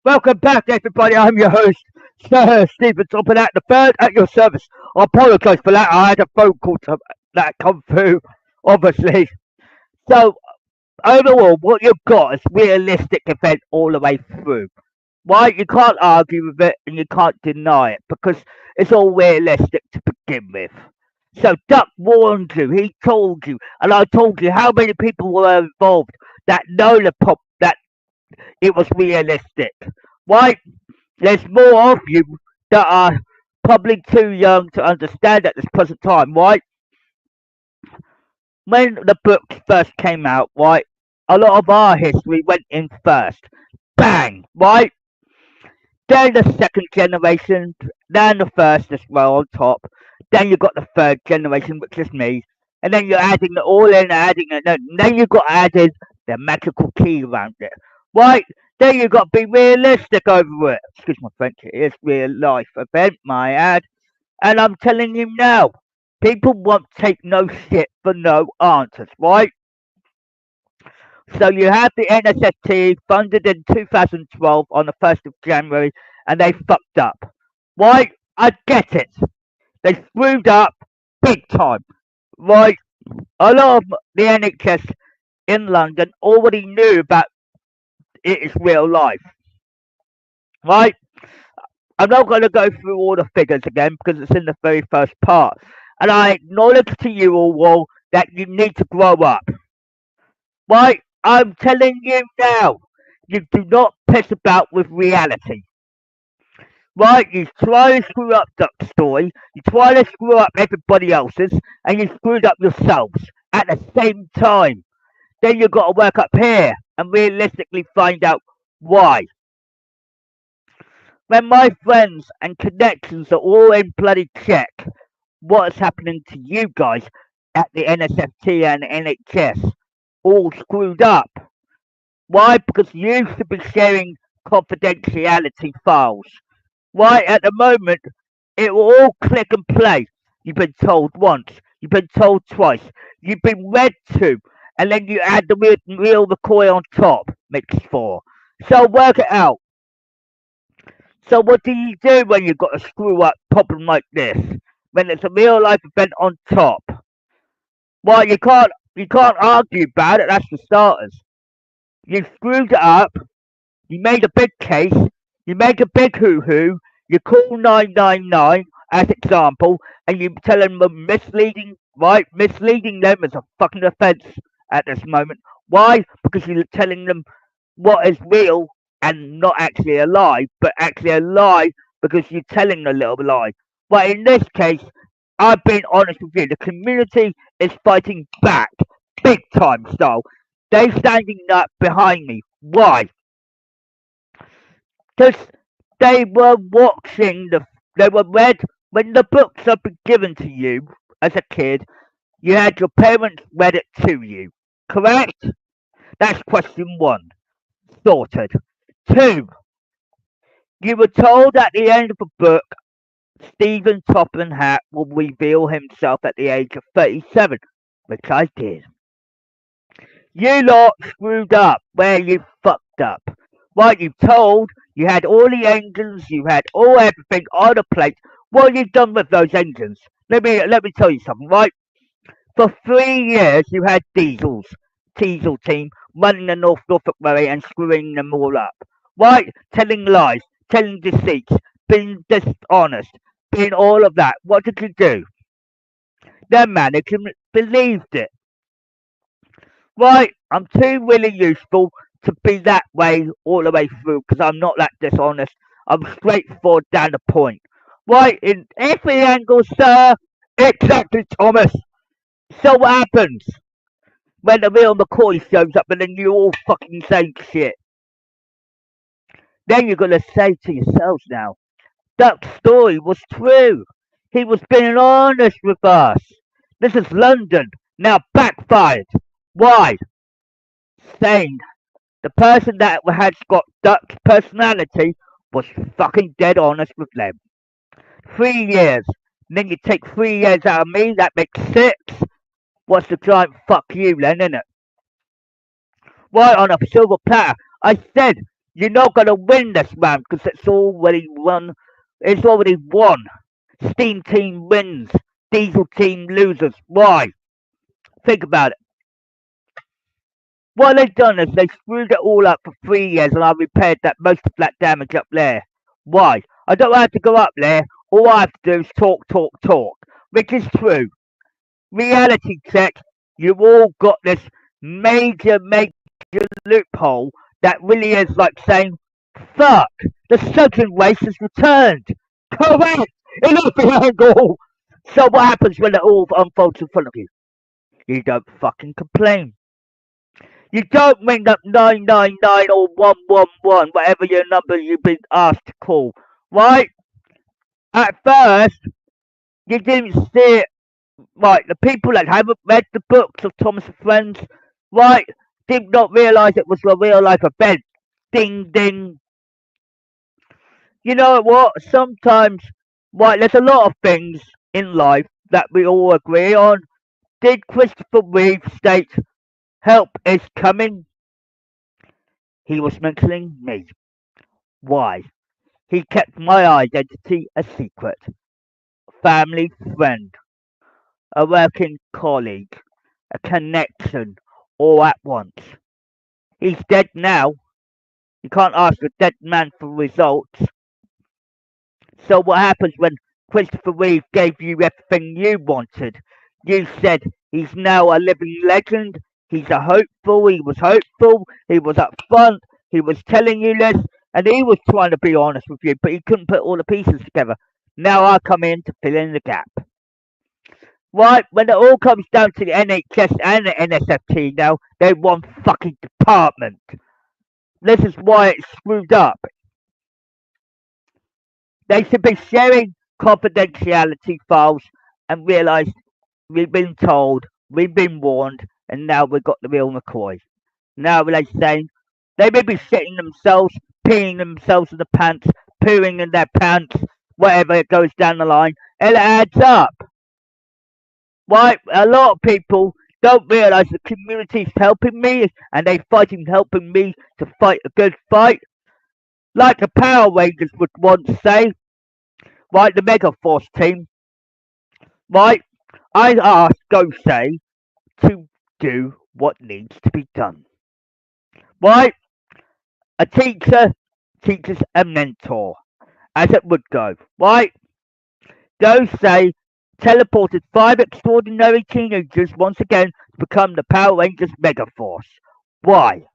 Welcome back, everybody. I'm your host, Sir Stephen Topham at the third at your service. I apologise for that. I had a phone call that come through, obviously. So, overall, what you've got is realistic event all the way through. Right? You can't argue with it and you can't deny it because it's all realistic to begin with. So, Duck warned you, he told you, and I told you how many people were involved that know that it was realistic. Right? There's more of you that are probably too young to understand at this present time, right? When the books first came out, right, a lot of our history went in first. Bang, right? Then the second generation, then the first as well on top. Then you got the third generation, which is me. And then you're adding it all in, adding it, and then you got added the magical key around it. Right? Then you got to be realistic over it. Excuse my French, it is real life event, my ad. And I'm telling you now, people won't take no shit for no answers, right? So you have the NSFT funded in 2012 on the 1st of January, and they fucked up. Right? I get it. They screwed up big time. Right? A lot of the NHS in London already knew about it is real life. Right? I'm not going to go through all the figures again because it's in the very first part. And I acknowledge to you all that you need to grow up. Right? I'm telling you now, you do not piss about with reality. Right? You try to screw up Duck's story, you try to screw up everybody else's, and you screwed up yourselves at the same time. Then you've got to work up here and realistically find out why. When my friends and connections are all in bloody check, what is happening to you guys at the NSFT and NHS? All screwed up. Why? Because you should be sharing confidentiality files. Why? At the moment, it will all click and play. You've been told once, you've been told twice, you've been read to, and then you add the real McCoy on top, makes four. So work it out. So what do you do when you've got a screw up problem like this? When it's a real life event on top? Well, you can't argue about it, that's for starters. You screwed it up, you made a big case, you make a big hoo-hoo, you call 999 as example, and you tell them misleading, right? Misleading them is a fucking offence at this moment. Why? Because you're telling them what is real and not actually a lie, but actually a lie because you're telling a little lie. But in this case, I've been honest with you. The community is fighting back, big time style. They're standing up behind me. Why? Because they were watching they were read when the books have been given to you as a kid. You had your parents read it to you, correct? That's question one. Sorted. Two, you were told at the end of the book Stephen Topham Hatt will reveal himself at the age of 37, which I did. You lot screwed up where you fucked up. Right, you told you had all the engines, you had all everything on the plate. What have you done with those engines? Let me tell you something, right? For 3 years you had diesel team running the North Norfolk Railway and screwing them all up. Right? Telling lies, telling deceits, being dishonest, being all of that. What did you do? Their management believed it. Right? I'm too really useful to be that way all the way through because I'm not that dishonest. I'm straightforward down the point. Right? In every angle, sir. Exactly, Thomas. So what happens when the real McCoy shows up and then you all fucking say shit? Then you're gonna say to yourselves now, Duck's story was true. He was being honest with us. This is London. Now backfired. Why? Saying the person that had got Duck's personality was fucking dead honest with them. 3 years. And then you take 3 years out of me, that makes 6. What's the giant fuck you then, innit? Right on a silver platter. I said You're not going to win this round because it's already won. It's already won. Steam team wins. Diesel team loses. Why? Think about it. What they've done is they screwed it all up for 3 years and I repaired that most of that damage up there. Why? I don't have to go up there. All I have to do is talk, talk, talk. Which is true. Reality check. You've all got this major loophole that really is like saying, fuck, the southern race has returned. Correct! It is the angle! So what happens when it all unfolds in front of you? You don't fucking complain. You don't ring up 999 or 111, whatever your number you've been asked to call, right? At first, you didn't see it. Right, the people that haven't read the books of Thomas and Friends, right, did not realise it was a real life event. Ding, ding. You know what? Sometimes, right, there's a lot of things in life that we all agree on. Did Christopher Reeve state, help is coming? He was mentioning me. Why? He kept my identity a secret. Family friend, a working colleague, a connection, all at once. He's dead now. You can't ask a dead man for results. So what happens when Christopher Reeve gave you everything you wanted? You said he's now a living legend. He's a hopeful. He was hopeful. He was upfront. He was telling you this, and he was trying to be honest with you, but he couldn't put all the pieces together. Now I come in to fill in the gap. Right, when it all comes down to the NHS and the NSFT now, they're one fucking department. This is why it's screwed up. They should be sharing confidentiality files and realise we've been told, we've been warned, and now we've got the real McCoy. Now they're saying they may be shitting themselves, peeing themselves in the pants, pooing in their pants, whatever it goes down the line, and it adds up. Right? A lot of people don't realise the community's helping me and they're fighting helping me to fight a good fight. Like the Power Rangers would once say, right, the Megaforce team, right, I asked Gosei to do what needs to be done. Right? A teacher teaches a mentor, as it would go, right? Gosei teleported 5 extraordinary teenagers once again to become the Power Rangers Megaforce. Why?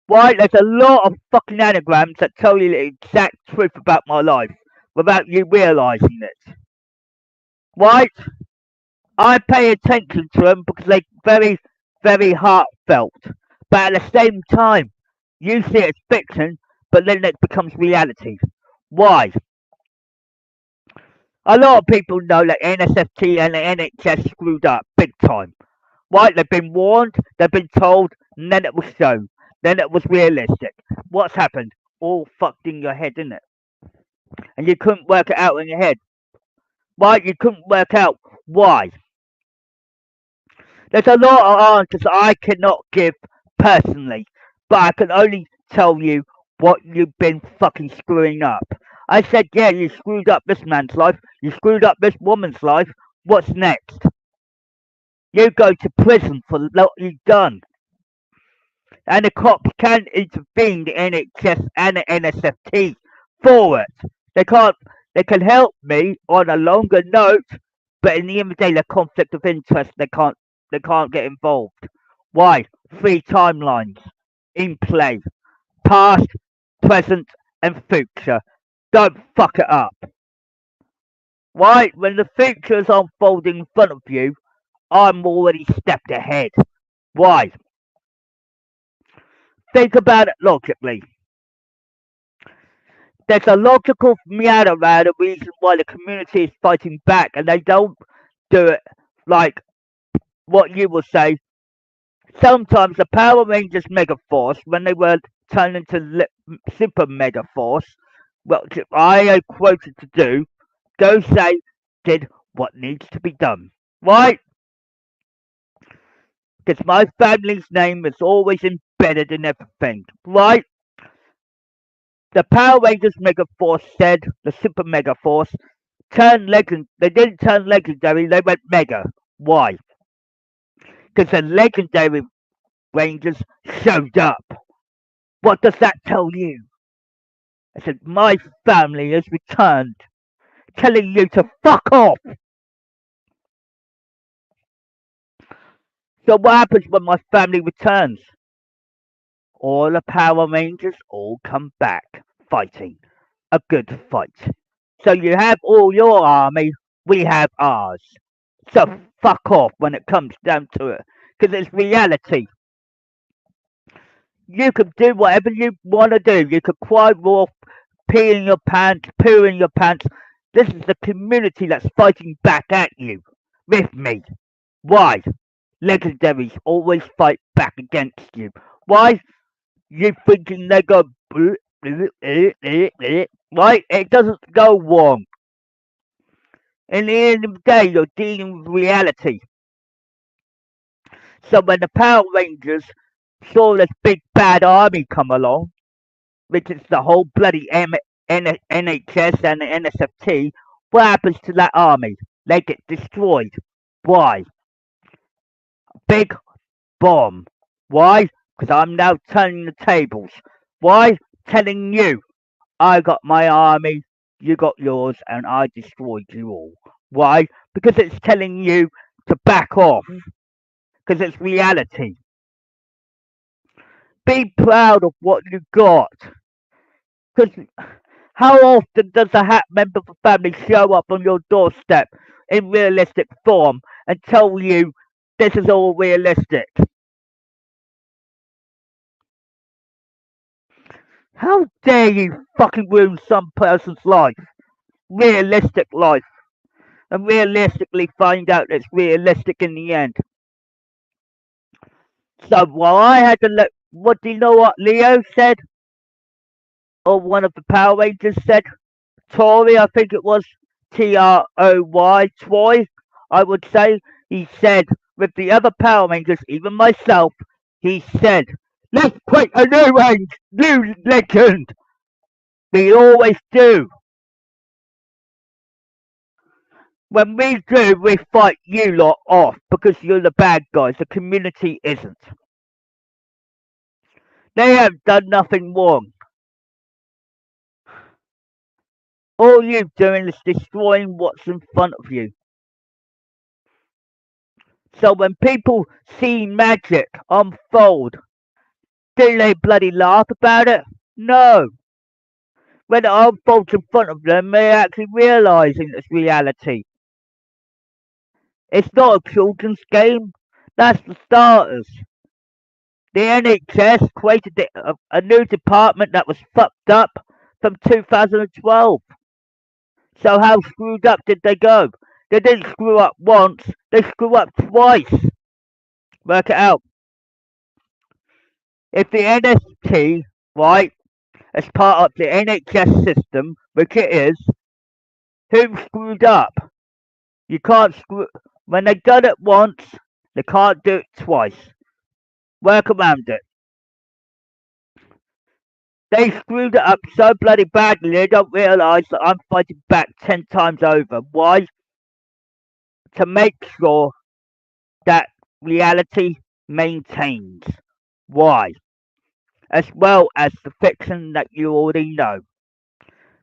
Why? There's a lot of fucking anagrams that tell you the exact truth about my life without you realising it. Right? I pay attention to them because they're very, very heartfelt. But at the same time, you see it as fiction, but then it becomes reality. Why? A lot of people know that NSFT and the NHS screwed up big time. Right? They've been warned, they've been told, and then it was shown. Then it was realistic. What's happened? All fucked in your head, isn't it? And you couldn't work it out in your head. Why? You couldn't work out why. There's a lot of answers I cannot give personally, but I can only tell you what you've been fucking screwing up. I said, yeah, you screwed up this man's life, you screwed up this woman's life. What's next? You go to prison for what you've done. And the cops can intervene, the NHS and the NSFT, for it. They can't. They can help me on a longer note, but in the end of the day, they're conflict of interest. They can't get involved. Why? 3 timelines in play: past, present, and future. Don't fuck it up. Why? When the future is unfolding in front of you, I'm already stepped ahead. Why? Think about it logically. There's a logical meander around the reason why the community is fighting back, and they don't do it like what you will say. Sometimes the Power Rangers Megaforce, when they were turned into Super Megaforce, well, I quoted to do, go say, did what needs to be done. Right? Because my family's name is always embedded in everything, right? The Power Rangers Mega Force said, the Super Mega Force, turned legend. They didn't turn legendary, they went mega. Why? Because the legendary Rangers showed up. What does that tell you? I said, my family has returned, telling you to fuck off. So what happens when my family returns? All the Power Rangers all come back, fighting. A good fight. So you have all your army, we have ours. So fuck off when it comes down to it. Because it's reality. You can do whatever you want to do. You can cry wolf, pee in your pants, poo in your pants. This is the community that's fighting back at you. With me. Why? Legendaries always fight back against you. Why? You thinking they go right? It doesn't go wrong. In the end of the day, you're dealing with reality. So when the Power Rangers saw this big bad army come along, which is the whole bloody NHS and the NSFT, what happens to that army? They get destroyed. Why? Big bomb. Why? Because I'm now turning the tables. Why? Telling you, I got my army, you got yours, and I destroyed you all. Why? Because it's telling you to back off. Because it's reality. Be proud of what you got. Because how often does a Hat member of the family show up on your doorstep in realistic form and tell you this is all realistic? How dare you fucking ruin some person's life? Realistic life. And realistically find out it's realistic in the end. So while I had to look, what do you know what Leo said? Or one of the Power Rangers said? Tory, I think it was. Troy, Troy, I would say. He said, with the other Power Rangers, even myself, he said, let's create a new legend. We always do. When we do, we fight you lot off because you're the bad guys. The community isn't. They have done nothing wrong. All you're doing is destroying what's in front of you. So when people see magic unfold, do they bloody laugh about it? No. When it unfolds in front of them, they're actually realising it's reality. It's not a children's game. That's for starters. The NHS created a new department that was fucked up from 2012. So how screwed up did they go? They didn't screw up once, they screw up twice. Work it out. If the NST, right, as part of the NHS system, which it is, who screwed up? You can't screw. When they've done it once, they can't do it twice. Work around it. They screwed it up so bloody badly they don't realise that I'm fighting back 10 times over. Why? To make sure that reality maintains. Why? As well as the fiction that you already know.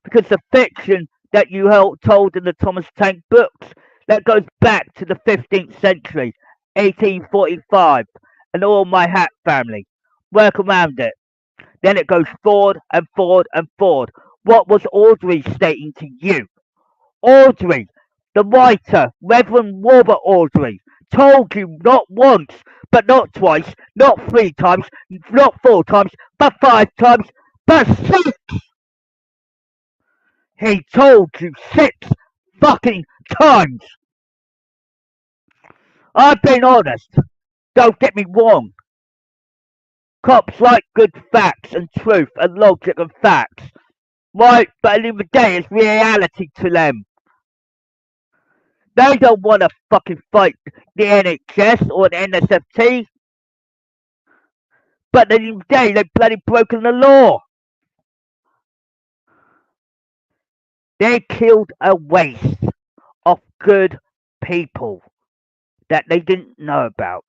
Because the fiction that you told in the Thomas Tank books, that goes back to the 15th century, 1845, and all my Hat family. Work around it. Then it goes forward and forward and forward. What was Awdry stating to you? Awdry, the writer, Reverend Wilbert Awdry, told you not once, but not twice, not 3 times, not 4 times, but 5 times, but 6! He told you 6 fucking times! I've been honest. Don't get me wrong. Cops like good facts and truth and logic and facts. Right, but at the end of the day, it's reality to them. They don't want to fucking fight the NHS or the NSFT, but they've bloody broken the law. They killed a waste of good people that they didn't know about.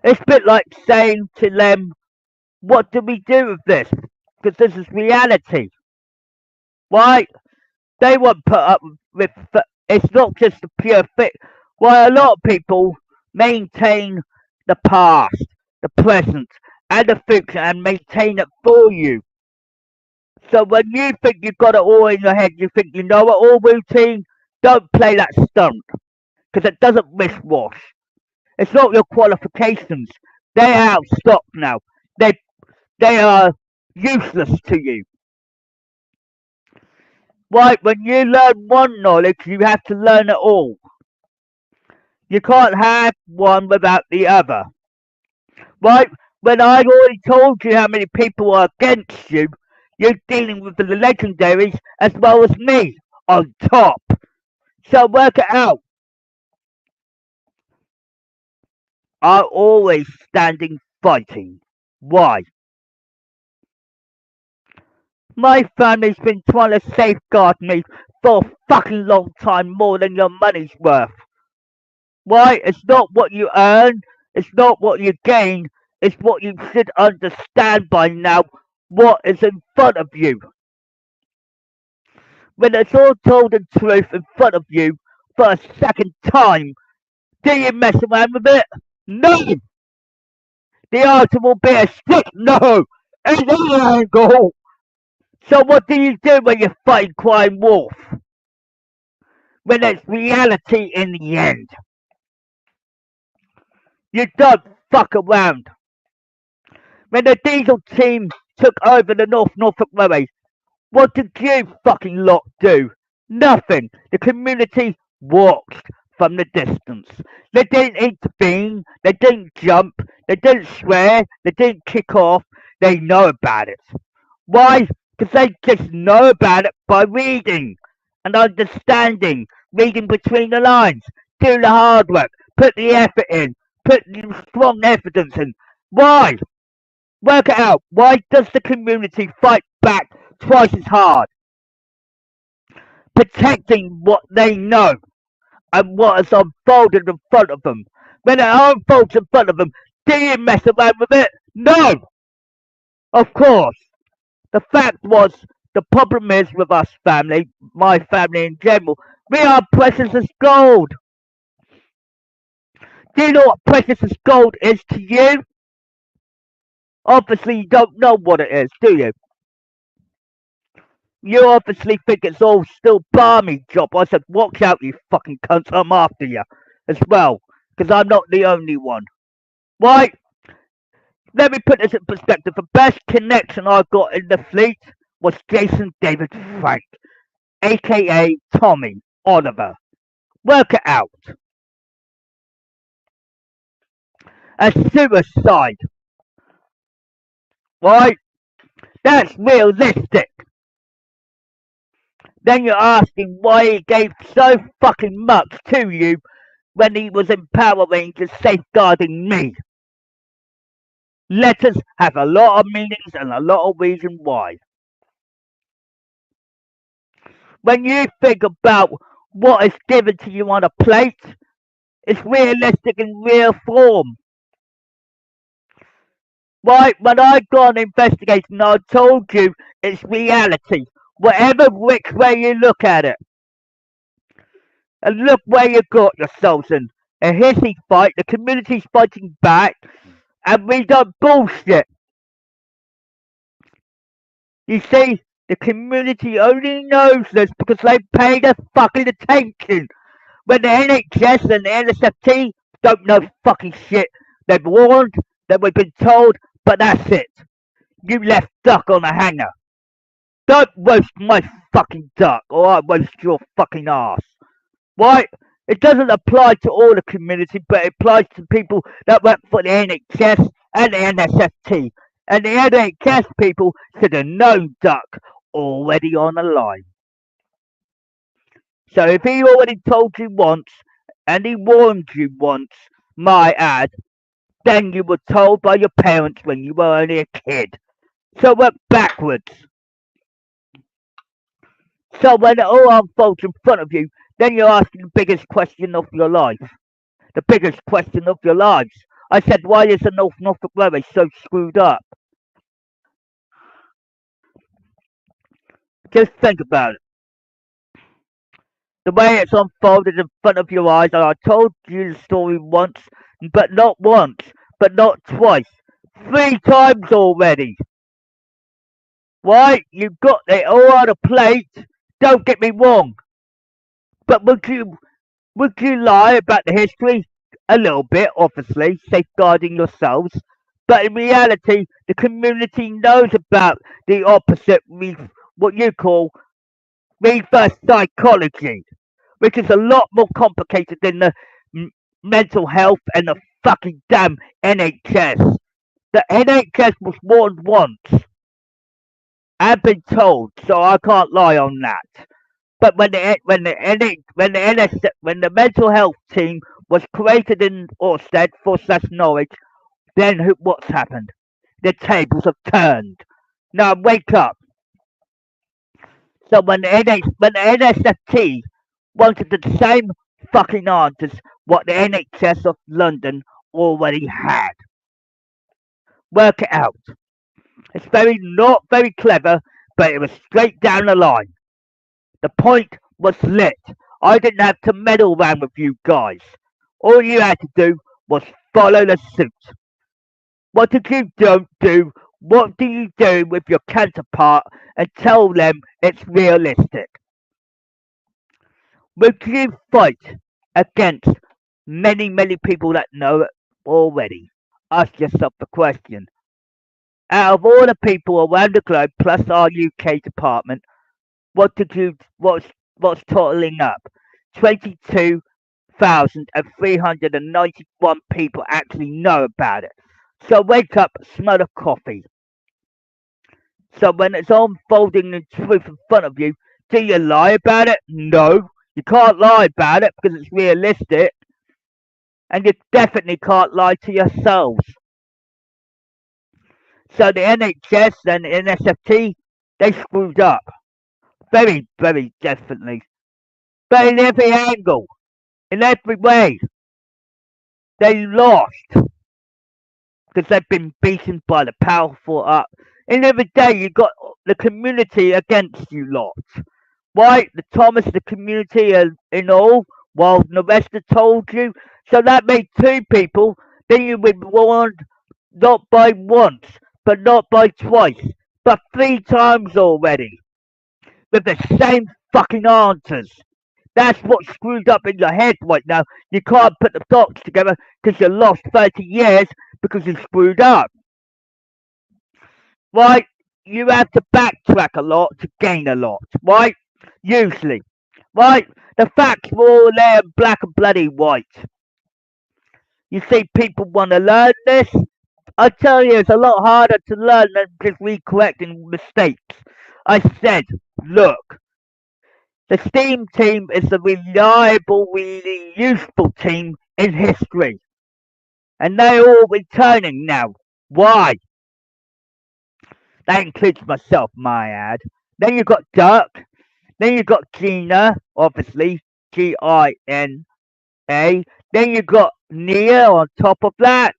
It's a bit like saying to them, what do we do with this? Because this is reality. Why? They won't put up with it's not just the pure fit. Why a lot of people maintain the past, the present, and the future and maintain it for you. So when you think you've got it all in your head, you think you know it all routine, don't play that stunt. Because it doesn't wash. It's not your qualifications. They're out of stock now. They are useless to you. Right, when you learn one knowledge, you have to learn it all. You can't have one without the other. Right, when I already told you how many people are against you, you're dealing with the legendaries as well as me on top. So work it out. I'm always standing fighting. Why? My family's been trying to safeguard me for a fucking long time, more than your money's worth. Why? It's not what you earn, it's not what you gain, it's what you should understand by now, what is in front of you. When it's all told the truth in front of you for a second time, do you mess around with it? No! The answer will be a stick no! It's an angle! So what do you do when you're fighting crying wolf? When it's reality in the end. You don't fuck around. When the diesel team took over the Norfolk Railways, what did you fucking lot do? Nothing. The community watched from the distance. They didn't intervene, they didn't jump, they didn't swear, they didn't kick off, they know about it. Why? Because they just know about it by reading and understanding, reading between the lines, do the hard work, put the effort in, put the strong evidence in. Why? Work it out. Why does the community fight back twice as hard? Protecting what they know and what is unfolded in front of them. When it unfolds in front of them, do you mess around with it? No! Of course. The fact was, the problem is with us family, my family in general, we are precious as gold. Do you know what precious as gold is to you? Obviously you don't know what it is, do you? You obviously think it's all still balmy job. I said, watch out, you fucking cunts, I'm after you as well, because I'm not the only one. Why? Let me put this in perspective. The best connection I got in the fleet was Jason David Frank, aka Tommy Oliver. Work it out. A suicide. Right? That's realistic. Then you're asking why he gave so fucking much to you when he was in Power Rangers safeguarding me. Letters have a lot of meanings and a lot of reasons why. When you think about what is given to you on a plate, it's realistic in real form. Right, when I got an investigation, I told you it's reality. Whatever which way you look at it. And look where you got yourselves in. A hissy fight, the community's fighting back, and we don't bullshit. You see, the community only knows this because they pay the fucking attention. When the NHS and the NSFT don't know fucking shit. They've warned, that we've been told, but that's it. You left duck on a hanger. Don't roast my fucking duck, or I roast your fucking ass. Why? It doesn't apply to all the community, but it applies to people that work for the NHS and the NSFT. And the NHS people should have known duck already on the line. So if he already told you once, and he warned you once, my ad, then you were told by your parents when you were only a kid. So work backwards. So when it all unfolds in front of you, then you're asking the biggest question of your life. The biggest question of your lives. I said, why is the Norfolk Railway so screwed up? Just think about it. The way it's unfolded in front of your eyes, and I told you the story once, but not once, but not twice. 3 times already. Why? You got it all on a plate. Don't get me wrong. But would you lie about the history? A little bit, obviously, safeguarding yourselves. But in reality, the community knows about the opposite, what you call reverse psychology, which is a lot more complicated than the mental health and the fucking damn NHS. The NHS was warned once. I've been told, so I can't lie on that. But when the mental health team was created in Orsted for Norwich, then what's happened? The tables have turned. Now wake up. So when the NSFT wanted the same fucking answers what the NHS of London already had. Work it out. It's not very clever, but it was straight down the line. The point was lit. I didn't have to meddle around with you guys. All you had to do was follow the suit. What did you don't do? What do you do with your counterpart and tell them it's realistic? Would you fight against many people that know it already? Ask yourself the question. Out of all the people around the globe, plus our UK department, what's totaling up? 22,391 people actually know about it. So wake up, smell the coffee. So when it's unfolding the truth in front of you, do you lie about it? No. You can't lie about it because it's realistic. And you definitely can't lie to yourselves. So the NHS and the NSFT, they screwed up. Very, very definitely. But in every angle, in every way, they lost. Because they've been beaten by the powerful up. And every day you got the community against you lot. Why? The Thomas, the community in all, while the rest have told you. So that made 2 people. Then you were warned not by once, but not by twice, but 3 times already. With the same fucking answers. That's what's screwed up in your head right now. You can't put the dots together because you lost 30 years because you screwed up. Right? You have to backtrack a lot to gain a lot. Right? Usually. Right? The facts were all there in black and bloody white. You see, people want to learn this. I tell you, it's a lot harder to learn than just recorrecting mistakes. I said, look, the STEAM team is a reliable, really useful team in history. And they're all returning now. Why? That includes myself, my ad. Then you've got Dirk. Then you've got GNER, obviously. GINA. Then you've got Nia on top of that.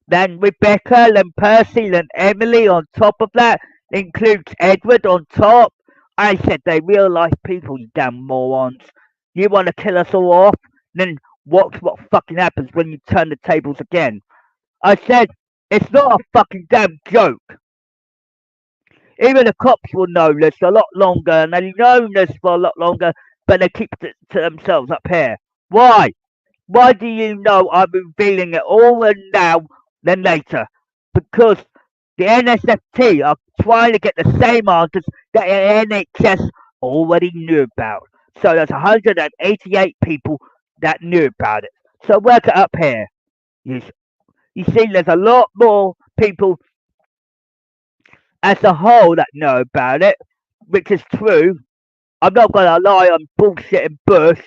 Then Rebecca, then Percy, then Emily on top of that. Includes Edward on top. I said they real life people, you damn morons. You want to kill us all off? Then watch what fucking happens when you turn the tables again. I said it's not a fucking damn joke. Even the cops will know this a lot longer, and they've known this for a lot longer, but they keep it to themselves up here. Why? Why do you know I'm revealing it all and now than later? Because the NSFT are trying to get the same answers that the NHS already knew about. So there's 188 people that knew about it. So work it up here. You see, there's a lot more people as a whole that know about it, which is true. I'm not gonna lie on bullshit and bush,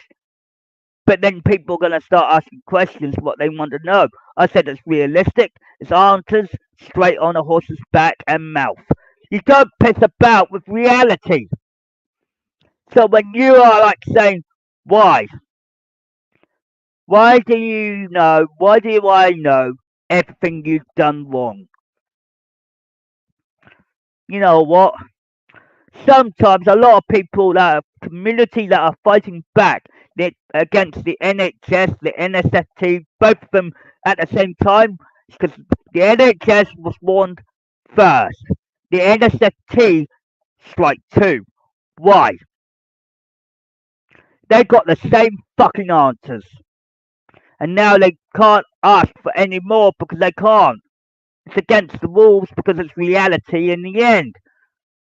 but then people are gonna start asking questions what they want to know. I said it's realistic, it's answers straight on a horse's back and mouth. You don't piss about with reality. So when you are like saying, why? Why do you know? Why do I know everything you've done wrong? You know what? Sometimes a lot of people that are community that are fighting back against the NHS, the NSFT, both of them at the same time, because the NHS was warned first. The NSFT strike too. Why? They got the same fucking answers. And now they can't ask for any more because they can't. It's against the rules because it's reality in the end,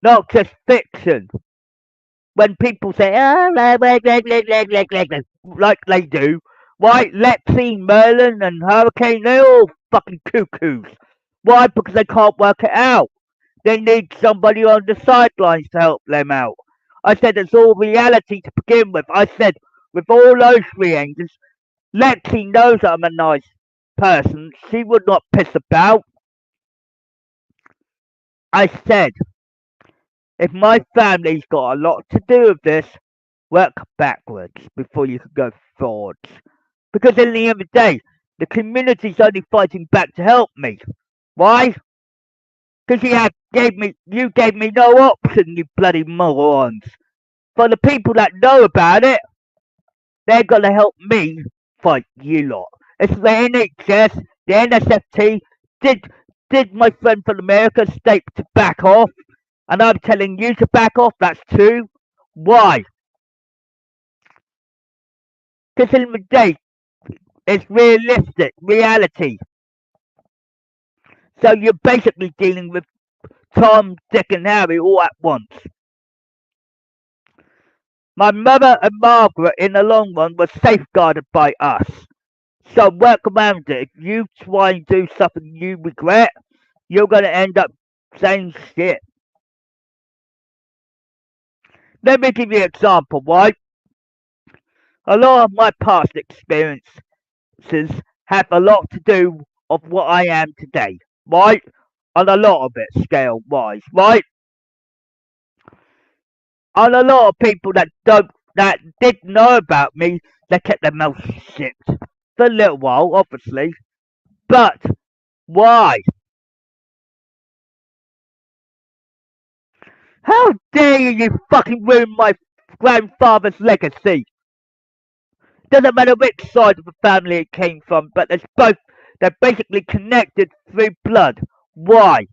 not just fiction. When people say, oh, like they do, why, Lexi, Merlin, and Hurricane, they're all fucking cuckoos. Why? Because they can't work it out. They need somebody on the sidelines to help them out. I said it's all reality to begin with. I said, with all those three angels, Lexi knows I'm a nice person. She would not piss about. I said, if my family's got a lot to do with this, work backwards before you can go forwards. Because in the end of the day, the community's only fighting back to help me. Why? Because you gave me no option, you bloody morons. For the people that know about it, they're gonna help me fight you lot. It's the NHS, the NSFT, did my friend from America state to back off? And I'm telling you to back off, that's two. Why? Because in the day, it's realistic, reality. So you're basically dealing with Tom, Dick, and Harry all at once. My mother and Margaret, in the long run, were safeguarded by us. So work around it. If you try and do something you regret, you're going to end up saying shit. Let me give you an example, right? A lot of my past experiences have a lot to do of what I am today, right? On a lot of it, scale-wise, right? On a lot of people that didn't know about me, they kept their mouths shut for a little while, obviously. But why? How dare you fucking ruin my grandfather's legacy? Doesn't matter which side of the family it came from, but they're basically connected through blood. Why?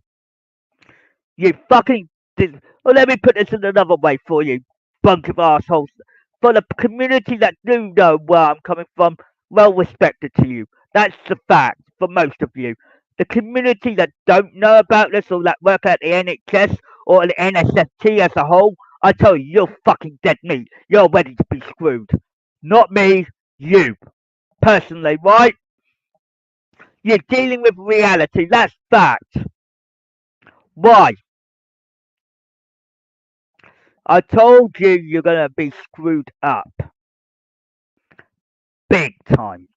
You fucking did. Well, let me put this in another way for you, bunch of assholes. For the community that do know where I'm coming from, well respected to you. That's the fact for most of you. The community that don't know about this or that work at the NHS or the NSFT as a whole, I tell you, you're fucking dead meat. You're ready to be screwed. Not me, you. Personally, right? You're dealing with reality. That's fact. Why? I told you you're gonna be screwed up. Big time.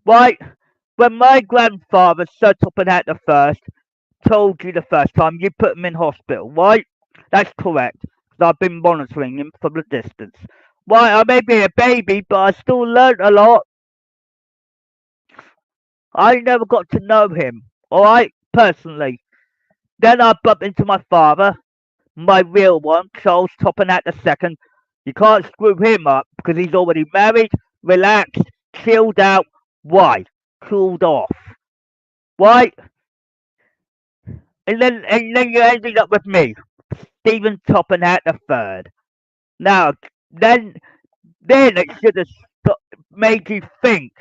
Right? When my grandfather, Sir Topham Hatt the first, told you the first time, you put him in hospital, right? That's correct. 'Cause I've been monitoring him from the distance. Why, I may be a baby, but I still learnt a lot. I never got to know him, alright? Personally. Then I bumped into my father, my real one, Charles Topham Hatt the second. You can't screw him up because he's already married, relaxed, chilled out. Why? Cooled off. Why? And then you ended up with me, Stephen Topham Hatt the third. Now, then, then it should have made you think.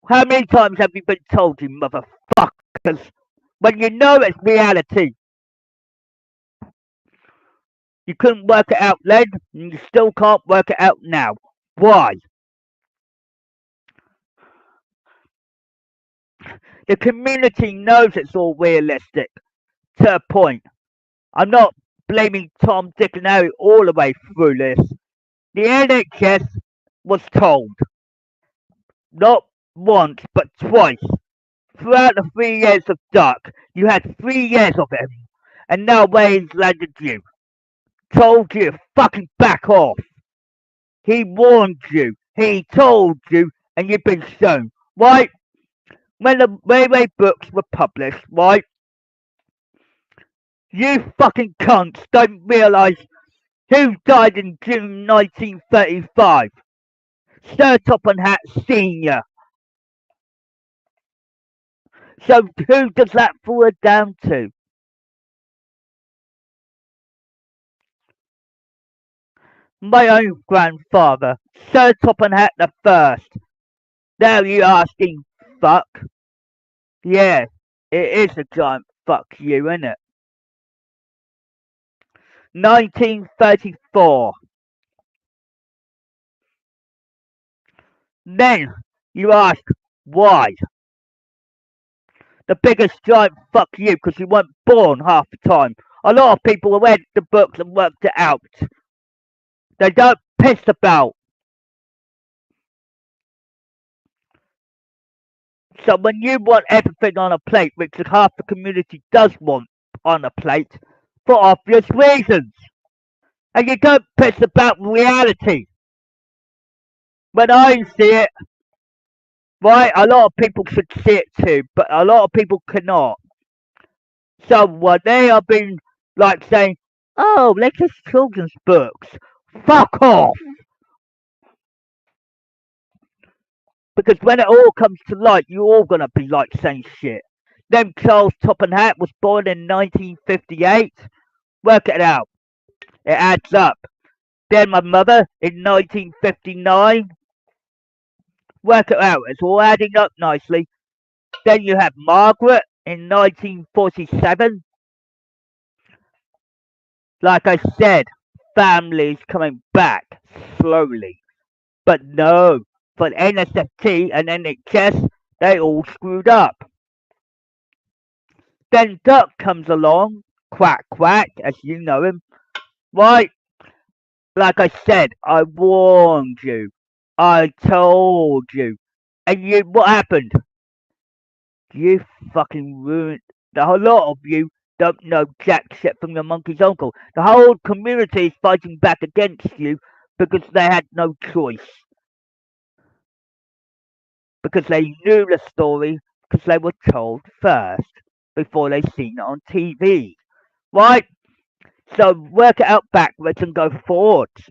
How many times have you been told, you motherfuckers? When you know it's reality, you couldn't work it out then, and you still can't work it out now. Why? The community knows it's all realistic to a point. I'm not blaming Tom, Dick and Harry all the way through this. The NHS was told, not once but twice, throughout the 3 years of Duck. You had 3 years of him, and now Wayne's landed you. Told you to fucking back off. He warned you, he told you, and you've been shown. Right? When the railway books were published, right? You fucking cunts don't realise who died in June 1935. Sir Topham Hatt Senior. So who does that fall down to? My own grandfather, Sir Topham Hatt the First. Now you asking fuck? Yeah, it is a giant fuck you, isn't it? 1934. Then you ask why? The biggest giant fuck you because you weren't born half the time. A lot of people have read the books and worked it out. They don't piss about. So when you want everything on a plate, which half the community does want on a plate, for obvious reasons, and you don't piss about reality. When I see it, right, a lot of people should see it too, but a lot of people cannot. So when they have been like saying, "Oh, latest children's books," fuck off. Because when it all comes to light, you're all gonna be like saying shit. Then Charles Topham Hatt was born in 1958. Work it out. It adds up. Then my mother in 1959. Work it out. It's all adding up nicely. Then you have Margaret in 1947. Like I said, families coming back slowly. But no, for NSFT and NHS, they all screwed up. Then Duck comes along, quack quack, as you know him. Right? Like I said, I warned you. I told you. And you, what happened? You fucking ruined. The whole lot of you don't know jack shit from your monkey's uncle. The whole community is fighting back against you because they had no choice. Because they knew the story, because they were told first before they seen it on TV. Right? So work it out backwards and go forwards.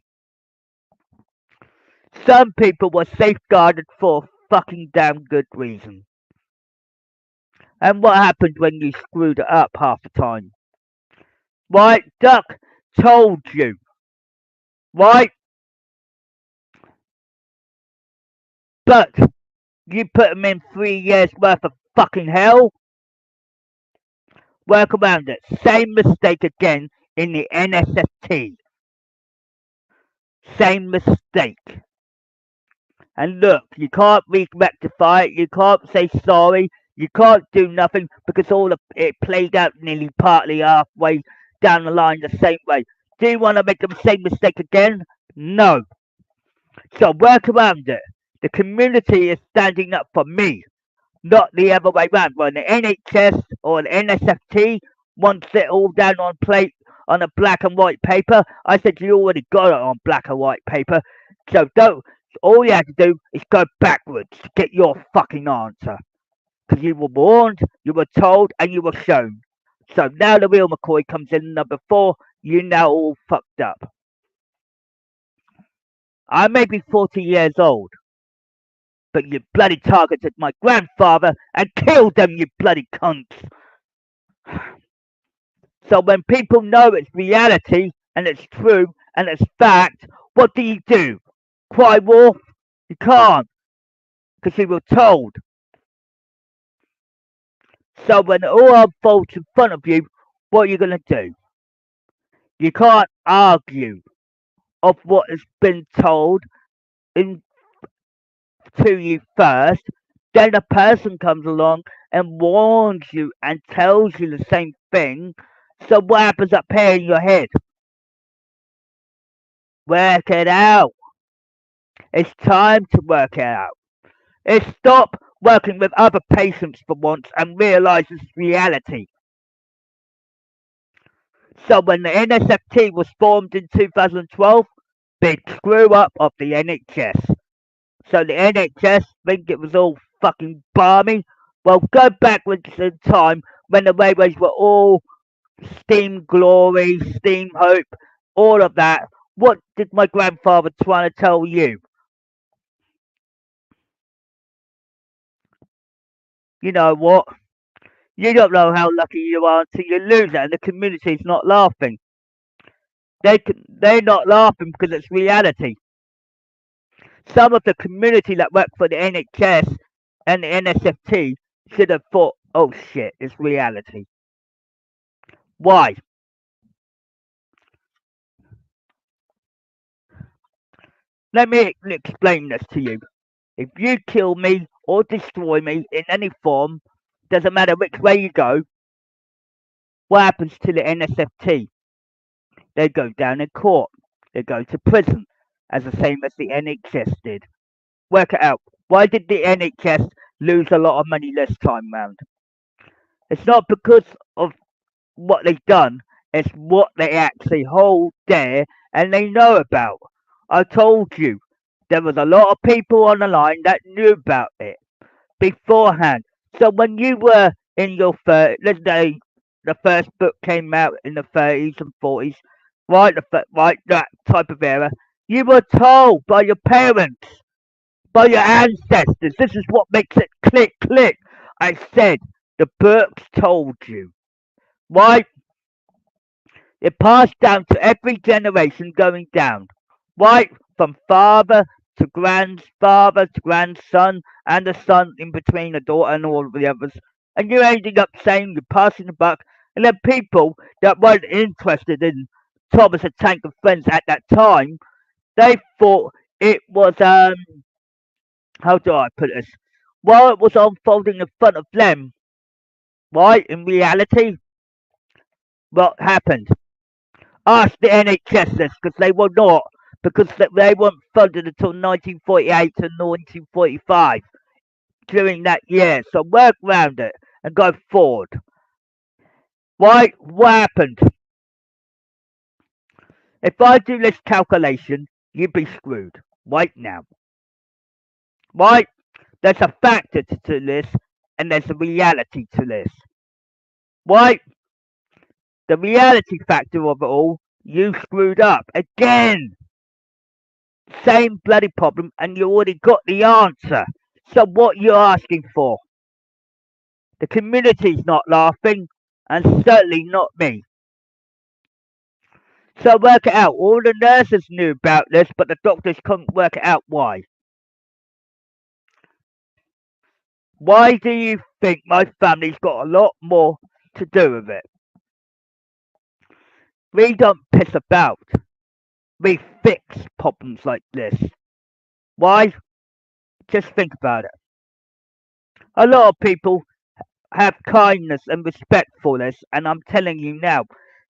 Some people were safeguarded for a fucking damn good reason. And what happened when you screwed it up half the time? Right? Duck told you. Right? But you put him in 3 years worth of fucking hell. Work around it. Same mistake again in the NSFT. Same mistake. And look, you can't rectify it. You can't say sorry. You can't do nothing because it played out nearly partly halfway down the line the same way. Do you want to make the same mistake again? No. So work around it. The community is standing up for me, not the other way round. When the NHS or the NSFT wants it all down on plate on a black and white paper, I said you already got it on black and white paper. So don't. All you have to do is go backwards to get your fucking answer. Because you were warned, you were told, and you were shown. So now the real McCoy comes in number 4. You now all fucked up. I may be 40 years old, but you bloody targeted my grandfather and killed him, you bloody cunts. So when people know it's reality and it's true and it's fact, what do? Cry wolf? You can't, because you were told. So when it all unfolds in front of you, what are you going to do? You can't argue of what has been told to you first. Then a person comes along and warns you and tells you the same thing. So what happens up here in your head? Work it out. It's time to work it out. It's stop working with other patients for once and realise it's reality. So when the NSFT was formed in 2012, big screw up of the NHS. So the NHS think it was all fucking balmy. Well, go backwards in time when the railways were all steam glory, steam hope, all of that. What did my grandfather try to tell you? You know what? You don't know how lucky you are until you lose it, and the community's not laughing. They're not laughing because it's reality. Some of the community that work for the NHS and the NSFT should have thought, oh shit, it's reality. Why? Let me explain this to you. If you kill me or destroy me in any form, doesn't matter which way you go, what happens to the NSFT? They go down in court. They go to prison, as the same as the NHS did. Work it out. Why did the NHS lose a lot of money this time round? It's not because of what they've done, it's what they actually hold there and they know about. I told you, there was a lot of people on the line that knew about it beforehand. So when you were in your 30s, let's say the first book came out in the 30s and 40s, right, right, that type of era, you were told by your parents, by your ancestors. This is what makes it click, click. I said, the books told you. Why? It passed down to every generation going down. Right from father to grandfather to grandson and the son in between the daughter and all of the others. And you're ending up saying you're passing the buck. And then people that weren't interested in Thomas the Tank and Friends at that time, they thought it was how do I put this? While it was unfolding in front of them, right, in reality, what happened? Ask the NHS this, because they were not, because they weren't funded until 1948 and 1945 during that year. So work around it and go forward. Why? What happened? If I do this calculation, you'd be screwed right now. Right? There's a factor to this, and there's a reality to this. Right? The reality factor of it all, you screwed up again. Same bloody problem, and you already got the answer. So what you're asking for? The community's not laughing, and certainly not me. So work it out. All the nurses knew about this, but the doctors couldn't work it out why. Why do you think my family's got a lot more to do with it? We don't piss about. We fix problems like this. Why? Just think about it. A lot of people have kindness and respect for this, and I'm telling you now,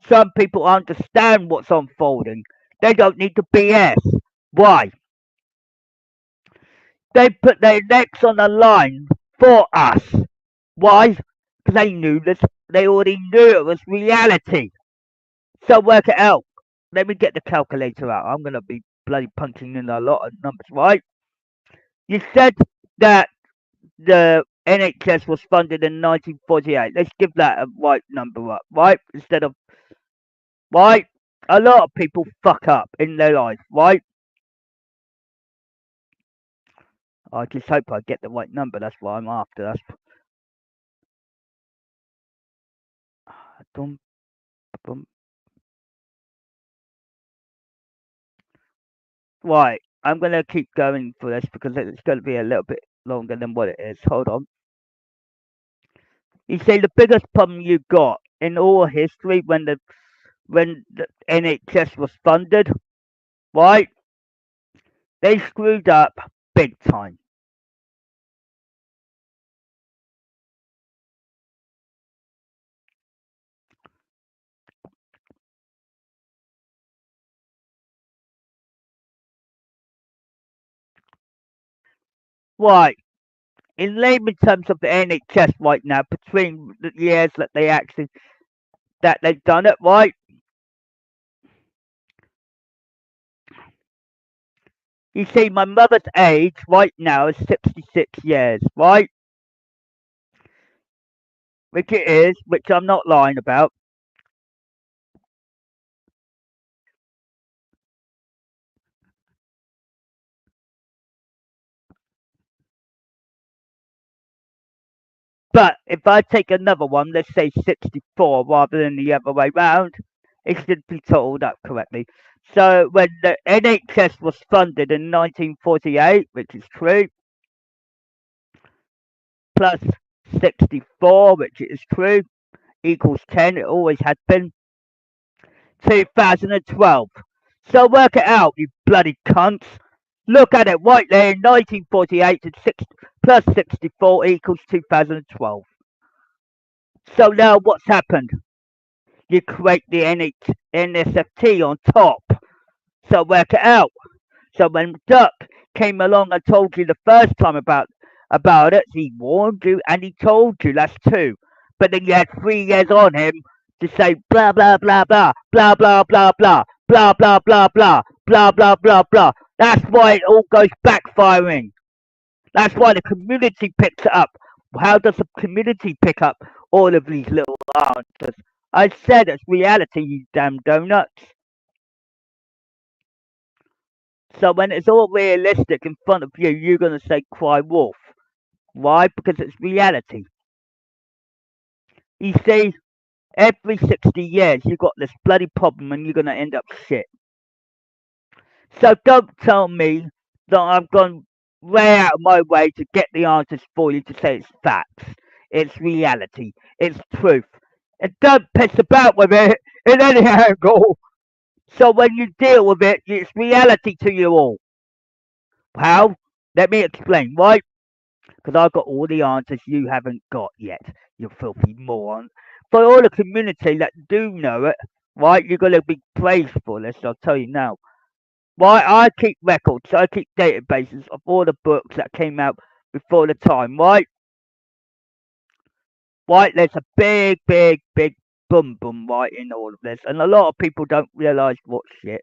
some people understand what's unfolding. They don't need to BS. Why? They put their necks on the line for us. Why? Because they knew this. They already knew it was reality. So work it out. Let me get the calculator out. I'm gonna be bloody punching in a lot of numbers, right? You said that the NHS was funded in 1948. Let's give that a right number up, right? Instead of right. A lot of people fuck up in their life, right? I just hope I get the right number. That's what I'm after. That's dum, bum. Right. I'm gonna keep going for this because it's gonna be a little bit longer than what it is. Hold on. You see, the biggest problem you got in all history when the NHS was funded, right? They screwed up big time. Right. In layman terms of the NHS right now, between the years that they've done it, right? You see, my mother's age right now is 66 years, right? Which it is, which I'm not lying about. But if I take another one, let's say 64 rather than the other way round, it should be totaled up correctly. So when the NHS was funded in 1948, which is true, plus 64, which is true, equals 10, it always has been, 2012. So work it out, you bloody cunts. Look at it right there, 1948 and 6 plus 64 equals 2012. So now what's happened? You create the NSFT on top. So work it out. So when Duck came along and told you the first time about it, he warned you and he told you, that's two. But then you had 3 years on him to say blah blah blah blah blah blah blah blah blah blah blah blah blah blah blah blah. That's why it all goes backfiring. That's why the community picks it up. How does the community pick up all of these little answers? I said it's reality, you damn donuts. So when it's all realistic in front of you, you're gonna say cry wolf. Why? Because it's reality. You see, every 60 years you got this bloody problem and you're gonna end up shit. So don't tell me that I've gone way out of my way to get the answers for you to say it's facts. It's reality. It's truth. And don't piss about with it in any angle. So when you deal with it, it's reality to you all. How? Let me explain, right? Because I've got all the answers you haven't got yet, you filthy moron. For all the community that do know it, right, you're going to be praised for this, I'll tell you now. Right, I keep records, I keep databases of all the books that came out before the time, right? Right, there's a big, big, big boom boom right in all of this, and a lot of people don't realise what shit.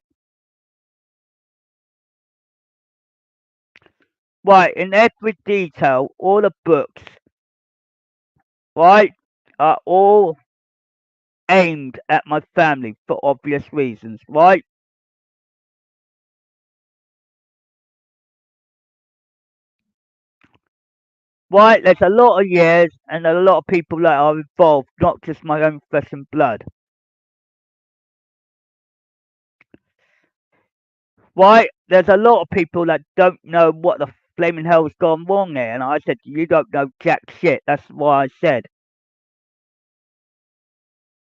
Right, in every detail, all the books, right, are all aimed at my family for obvious reasons, right? Right, there's a lot of years and a lot of people that are involved, not just my own flesh and blood. Right, there's a lot of people that don't know what the flaming hell's gone wrong there, and I said, you don't know jack shit, that's why I said.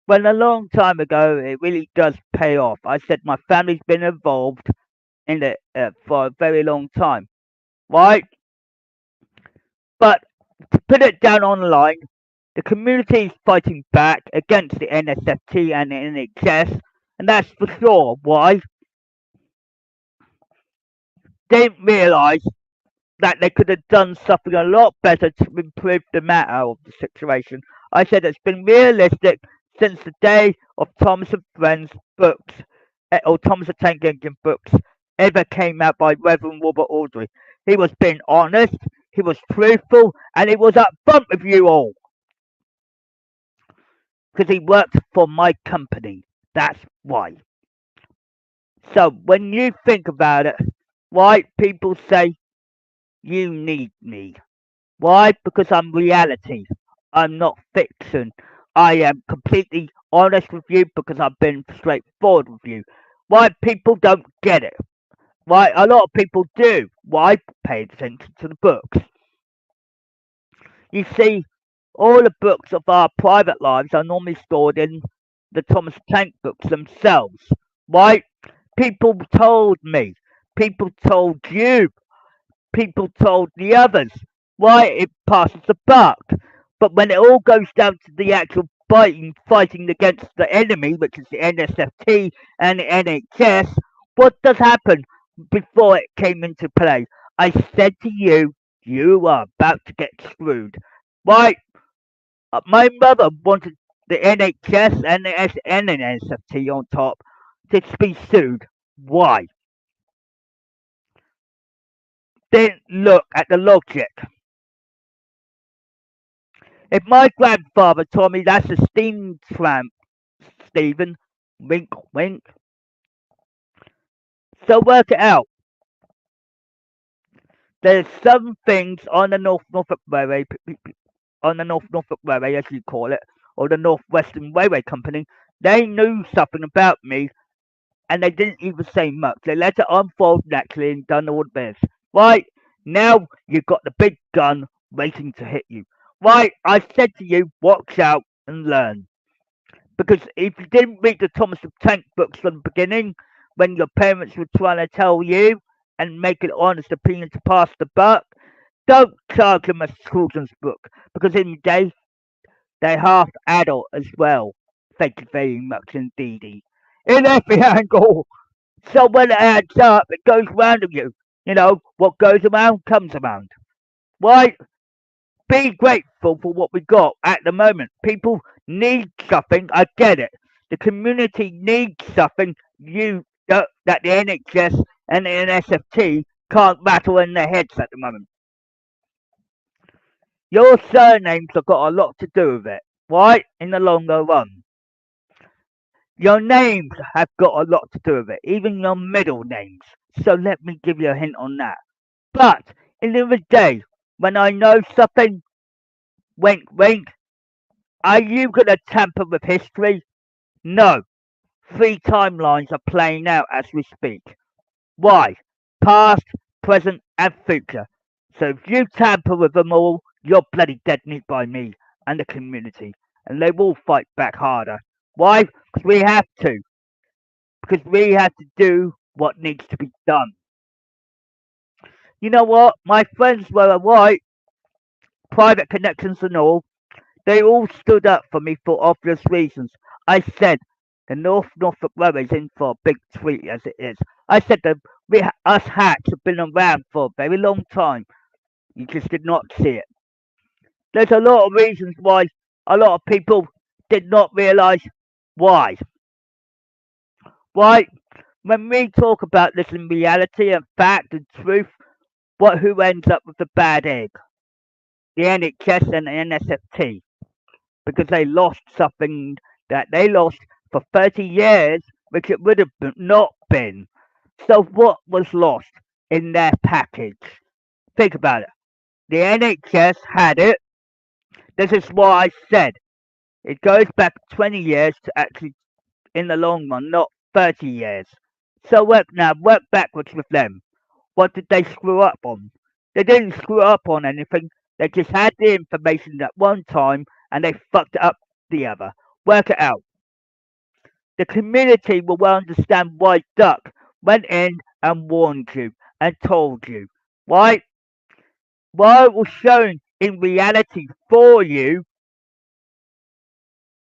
When a long time ago, it really does pay off. I said my family's been involved in it for a very long time, right? But to put it down online, the community is fighting back against the NSFT and the NHS, and that's for sure. Why? They didn't realise that they could have done something a lot better to improve the matter of the situation. I said it's been realistic since the day of Thomas and Friends books, or Thomas the Tank Engine books, ever came out by Reverend Wilbert Awdry. He was being honest, he was truthful, and he was upfront with you all. Because he worked for my company. That's why. So when you think about it, why people say you need me? Why? Because I'm reality. I'm not fiction. I am completely honest with you because I've been straightforward with you. Why people don't get it? Why a lot of people do? Why pay attention to the books? You see, all the books of our private lives are normally stored in the Thomas Tank books themselves. Why? People told me. People told you. People told the others. Why? It passes the buck. But when it all goes down to the actual fighting against the enemy, which is the NSFT and the NHS, what does happen before it came into play? I said to you, You are about to get screwed. Why, my mother wanted the NHS and the NNSFT on top to be sued. Why? Then look at the logic. If my grandfather told me that's a steam tramp, Stephen, wink, wink. So work it out. There's some things on the Norfolk Railway, on the Norfolk Railway, as you call it, or the North Western Railway Company. They knew something about me, and they didn't even say much. They let it unfold naturally and done all this. Right now, you've got the big gun waiting to hit you. Right, I said to you, watch out and learn. Because if you didn't read the Thomas the Tank books from the beginning, when your parents were trying to tell you and make an honest opinion to pass the buck, don't charge them a children's book, because in the day, they're half adult as well. Thank you very much indeedy. In every angle. So when it adds up, it goes round of you. You know, what goes around comes around. Why? Be grateful for what we got at the moment. People need something. I get it. The community needs something that the NHS and the NSFT can't rattle in their heads at the moment. Your surnames have got a lot to do with it, right? In the longer run. Your names have got a lot to do with it, even your middle names. So let me give you a hint on that. But in the end of the day, when I know something, wink, wink, are you going to tamper with history? No. 3 timelines are playing out as we speak. Why? Past, present, and future. So if you tamper with them all, you're bloody dead meat by me and the community. And they will fight back harder. Why? Because we have to. Because we have to do what needs to be done. You know what? My friends were right, private connections and all. They all stood up for me for obvious reasons. I said the Norfolk Railway's in for a big treat as it is. I said that us hacks have been around for a very long time. You just did not see it. There's a lot of reasons why a lot of people did not realise why. Why? When we talk about this in reality and fact and truth, who ends up with the bad egg? The NHS and the NSFT. Because they lost something that they lost for 30 years, which it would have not been. So what was lost in their package? Think about it. The NHS had it. This is what I said. It goes back 20 years to actually, in the long run, not 30 years. So work backwards with them. What did they screw up on? They didn't screw up on anything. They just had the information at one time and they fucked it up the other. Work it out. The community will understand why Duck went in and warned you and told you. Why? Why it was shown in reality for you,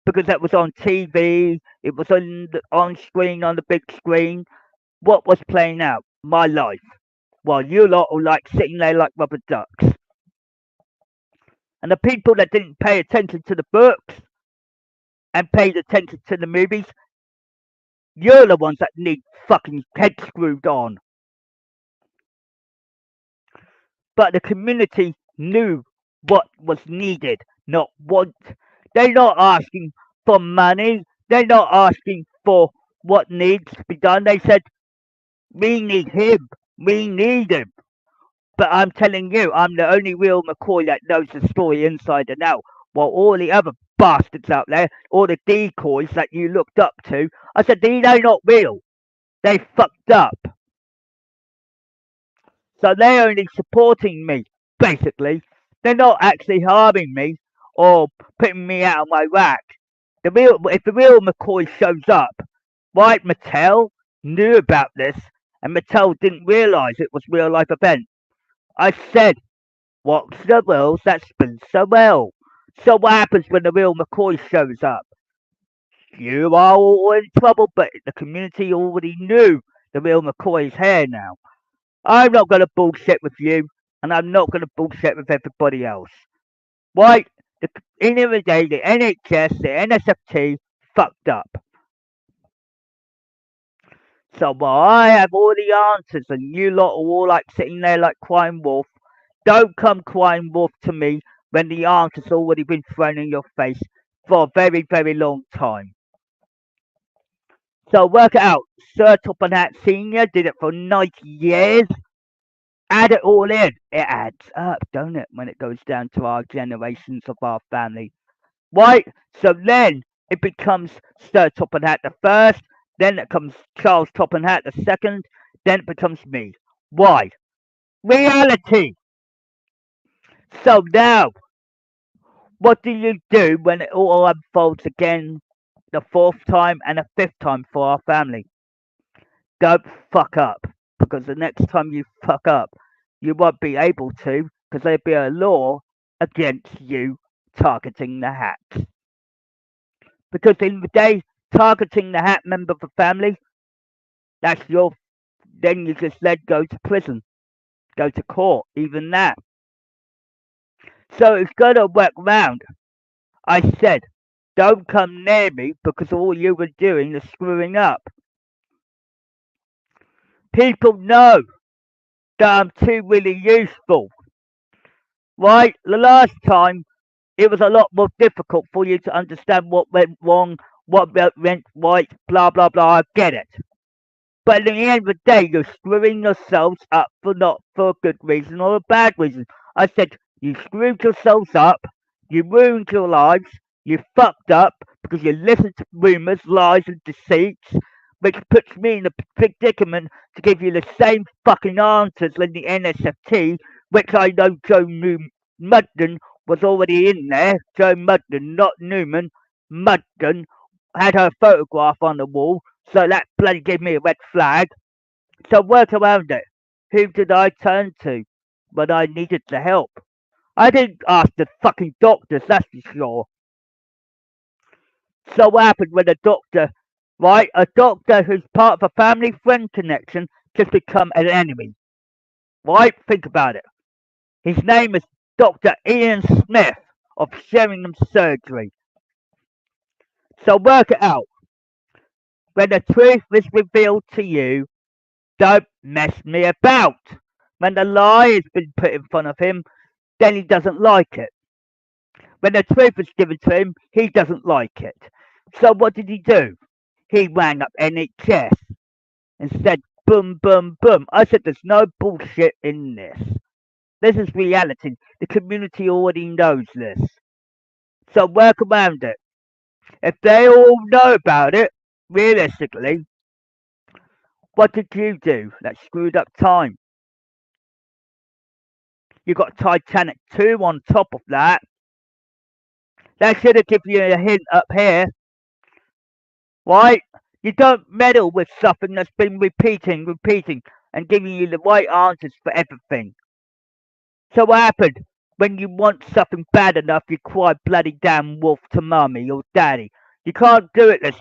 because that was on TV, it was on screen, on the big screen. What was playing out? My life. While you lot are like sitting there like rubber ducks. And the people that didn't pay attention to the books and paid attention to the movies, you're the ones that need fucking head screwed on. But the community knew what was needed, not want. They're not asking for money. They're not asking for what needs to be done. They said, we need him. We need him. But I'm telling you, I'm the only real McCoy that knows the story inside and out. While all the other bastards out there, all the decoys that you looked up to, I said, they're not real. They fucked up. So they're only supporting me, basically. They're not actually harming me or putting me out of my rack. If the real McCoy shows up, right, Mattel knew about this and Mattel didn't realise it was real life event. I said, what's the wheels that spin so well? So what happens when the real McCoy shows up? You are all in trouble, but the community already knew the real McCoy's here now. I'm not going to bullshit with you. and I'm not going to bullshit with everybody else. Why? In the day, the NHS, the NSFT fucked up. So while I have all the answers and you lot are all like sitting there like crying wolf, don't come crying wolf to me when the answer's already been thrown in your face for a very, very long time. So work it out. Sir Topham Hatt Senior did it for 90 years. Add it all in. It adds up, don't it, when it goes down to our generations of our family. Right? So then it becomes Sir Topham Hatt the first, then it comes Charles Topham Hatt the second, then it becomes me. Why? Reality. So now, what do you do when it all unfolds again the fourth time and the fifth time for our family? Don't fuck up, because the next time you fuck up, you won't be able to, because there'll be a law against you targeting the hat. Because in the day, targeting the hat member of the family, that's your, then you just let go to prison, go to court, even that. So it's going to work round. I said, don't come near me because all you were doing is screwing up. People know that I'm too really useful. Right? The last time, it was a lot more difficult for you to understand what went wrong, what went right, blah, blah, blah. I get it. But at the end of the day, you're screwing yourselves up for not for a good reason or a bad reason. I said, you screwed yourselves up, you ruined your lives, you fucked up because you listened to rumours, lies and deceits, which puts me in a predicament to give you the same fucking answers in the NSFT, which I know Joe Mudden was already in there. Joe Mudden, not Newman. Mudden had her photograph on the wall, so that bloody gave me a red flag. So work around it. Who did I turn to when I needed the help? I didn't ask the fucking doctors, that's for sure. So what happened when a doctor, right, a doctor who's part of a family friend connection just become an enemy? Right? Think about it. His name is Dr. Ian Smith of Sheringham Surgery. So work it out. When the truth is revealed to you, don't mess me about. When the lie has been put in front of him, then he doesn't like it. When the truth is given to him, he doesn't like it. So what did he do? He rang up NHS and said, boom, boom, boom. I said, there's no bullshit in this. This is reality. The community already knows this. So work around it. If they all know about it, realistically, what did you do that screwed up time? You got Titanic 2 on top of that. That should have given you a hint up here. Right? You don't meddle with something that's been repeating, and giving you the right answers for everything. So what happened? When you want something bad enough, you cry bloody damn wolf to mummy or daddy. You can't do it this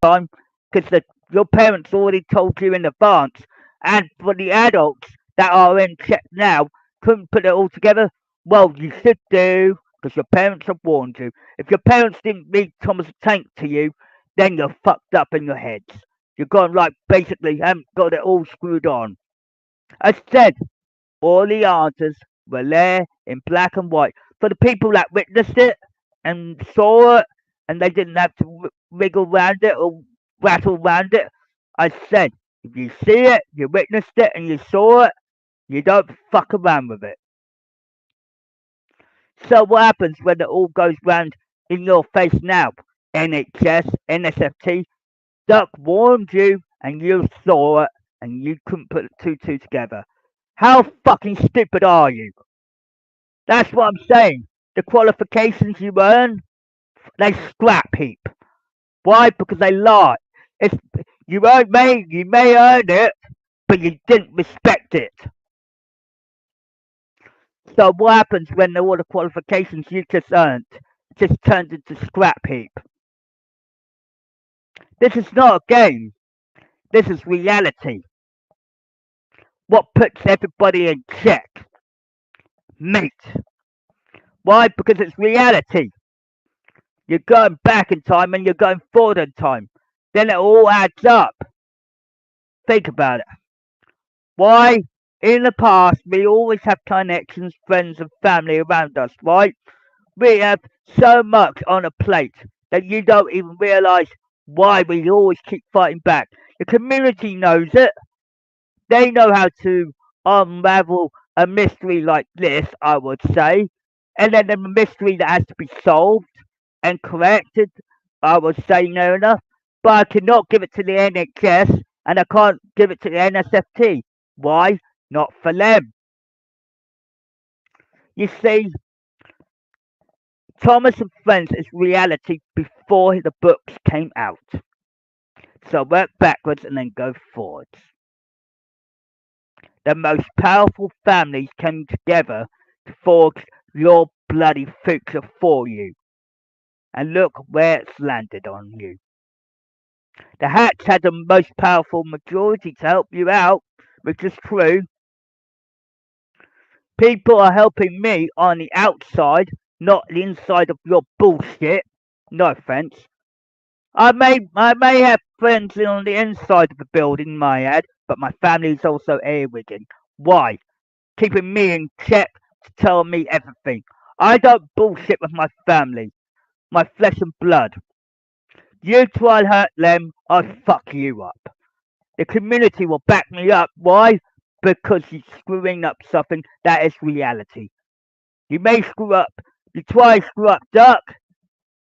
time because your parents already told you in advance. And for the adults that are in check now, couldn't put it all together. Well, you should do because your parents have warned you. If your parents didn't read Thomas the Tank to you, then you're fucked up in your heads. You're gone like basically haven't got it all screwed on. I said all the answers were there in black and white for the people that witnessed it and saw it, and they didn't have to wriggle around it or rattle around it. I said, if you see it, you witnessed it, and you saw it, you don't fuck around with it. So what happens when it all goes round in your face now? NHS, NSFT, Duck warned you, and you saw it, and you couldn't put two together. How fucking stupid are you? That's what I'm saying. The qualifications you earn, they scrap heap. Why? Because they lie. It's you may earn it, but you didn't respect it. So what happens when all the qualifications you just earned just turned into scrap heap? This is not a game. This is reality. What puts everybody in check? Mate. Why? Because it's reality. You're going back in time and you're going forward in time. Then it all adds up. Think about it. Why? In the past, we always have connections, friends, and family around us, right? We have so much on a plate that you don't even realize why we always keep fighting back. The community knows it. They know how to unravel a mystery like this, I would say. And then the mystery that has to be solved and corrected, I would say near enough. But I cannot give it to the NHS and I can't give it to the NSFT. Why? Not for them. You see, Thomas and Friends is reality before the books came out. So work backwards and then go forwards. The most powerful families came together to forge your bloody future for you. And look where it's landed on you. The Hats had the most powerful majority to help you out, which is true. People are helping me on the outside, not the inside of your bullshit. No offense. I may have friends on the inside of the building, my head, but my family's also earwigging. Why? Keeping me in check to tell me everything. I don't bullshit with my family, my flesh and blood. You try and hurt them, I'll fuck you up. The community will back me up. Why? Because you're screwing up something that is reality. You may screw up. You try to screw up Duck.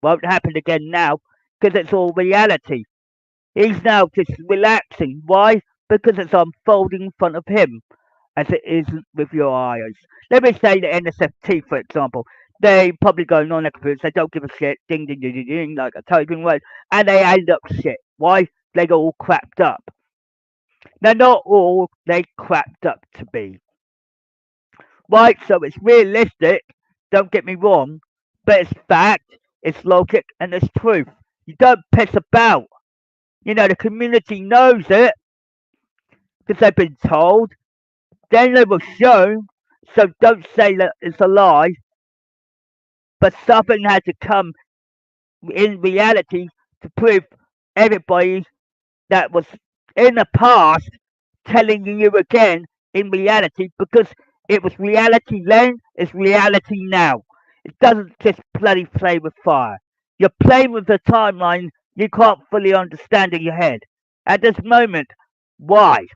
Won't happen again now, because it's all reality. He's now just relaxing. Why? Because it's unfolding in front of him, as it isn't with your eyes. Let me say the NSFT, for example. They probably go on their computers, they don't give a shit, ding ding ding ding ding, like a token word, and they end up shit. Why? They go all crapped up. Now, not all they cracked up to be. Right, so it's realistic, don't get me wrong, but it's fact, it's logic, and it's truth. You don't piss about. You know, the community knows it, because they've been told, then they were shown, so don't say that it's a lie, but something had to come in reality to prove everybody that was in the past telling you again in reality because it was reality then, it's reality now. It doesn't just bloody play with fire. You're playing with the timeline you can't fully understand in your head. At this moment, why?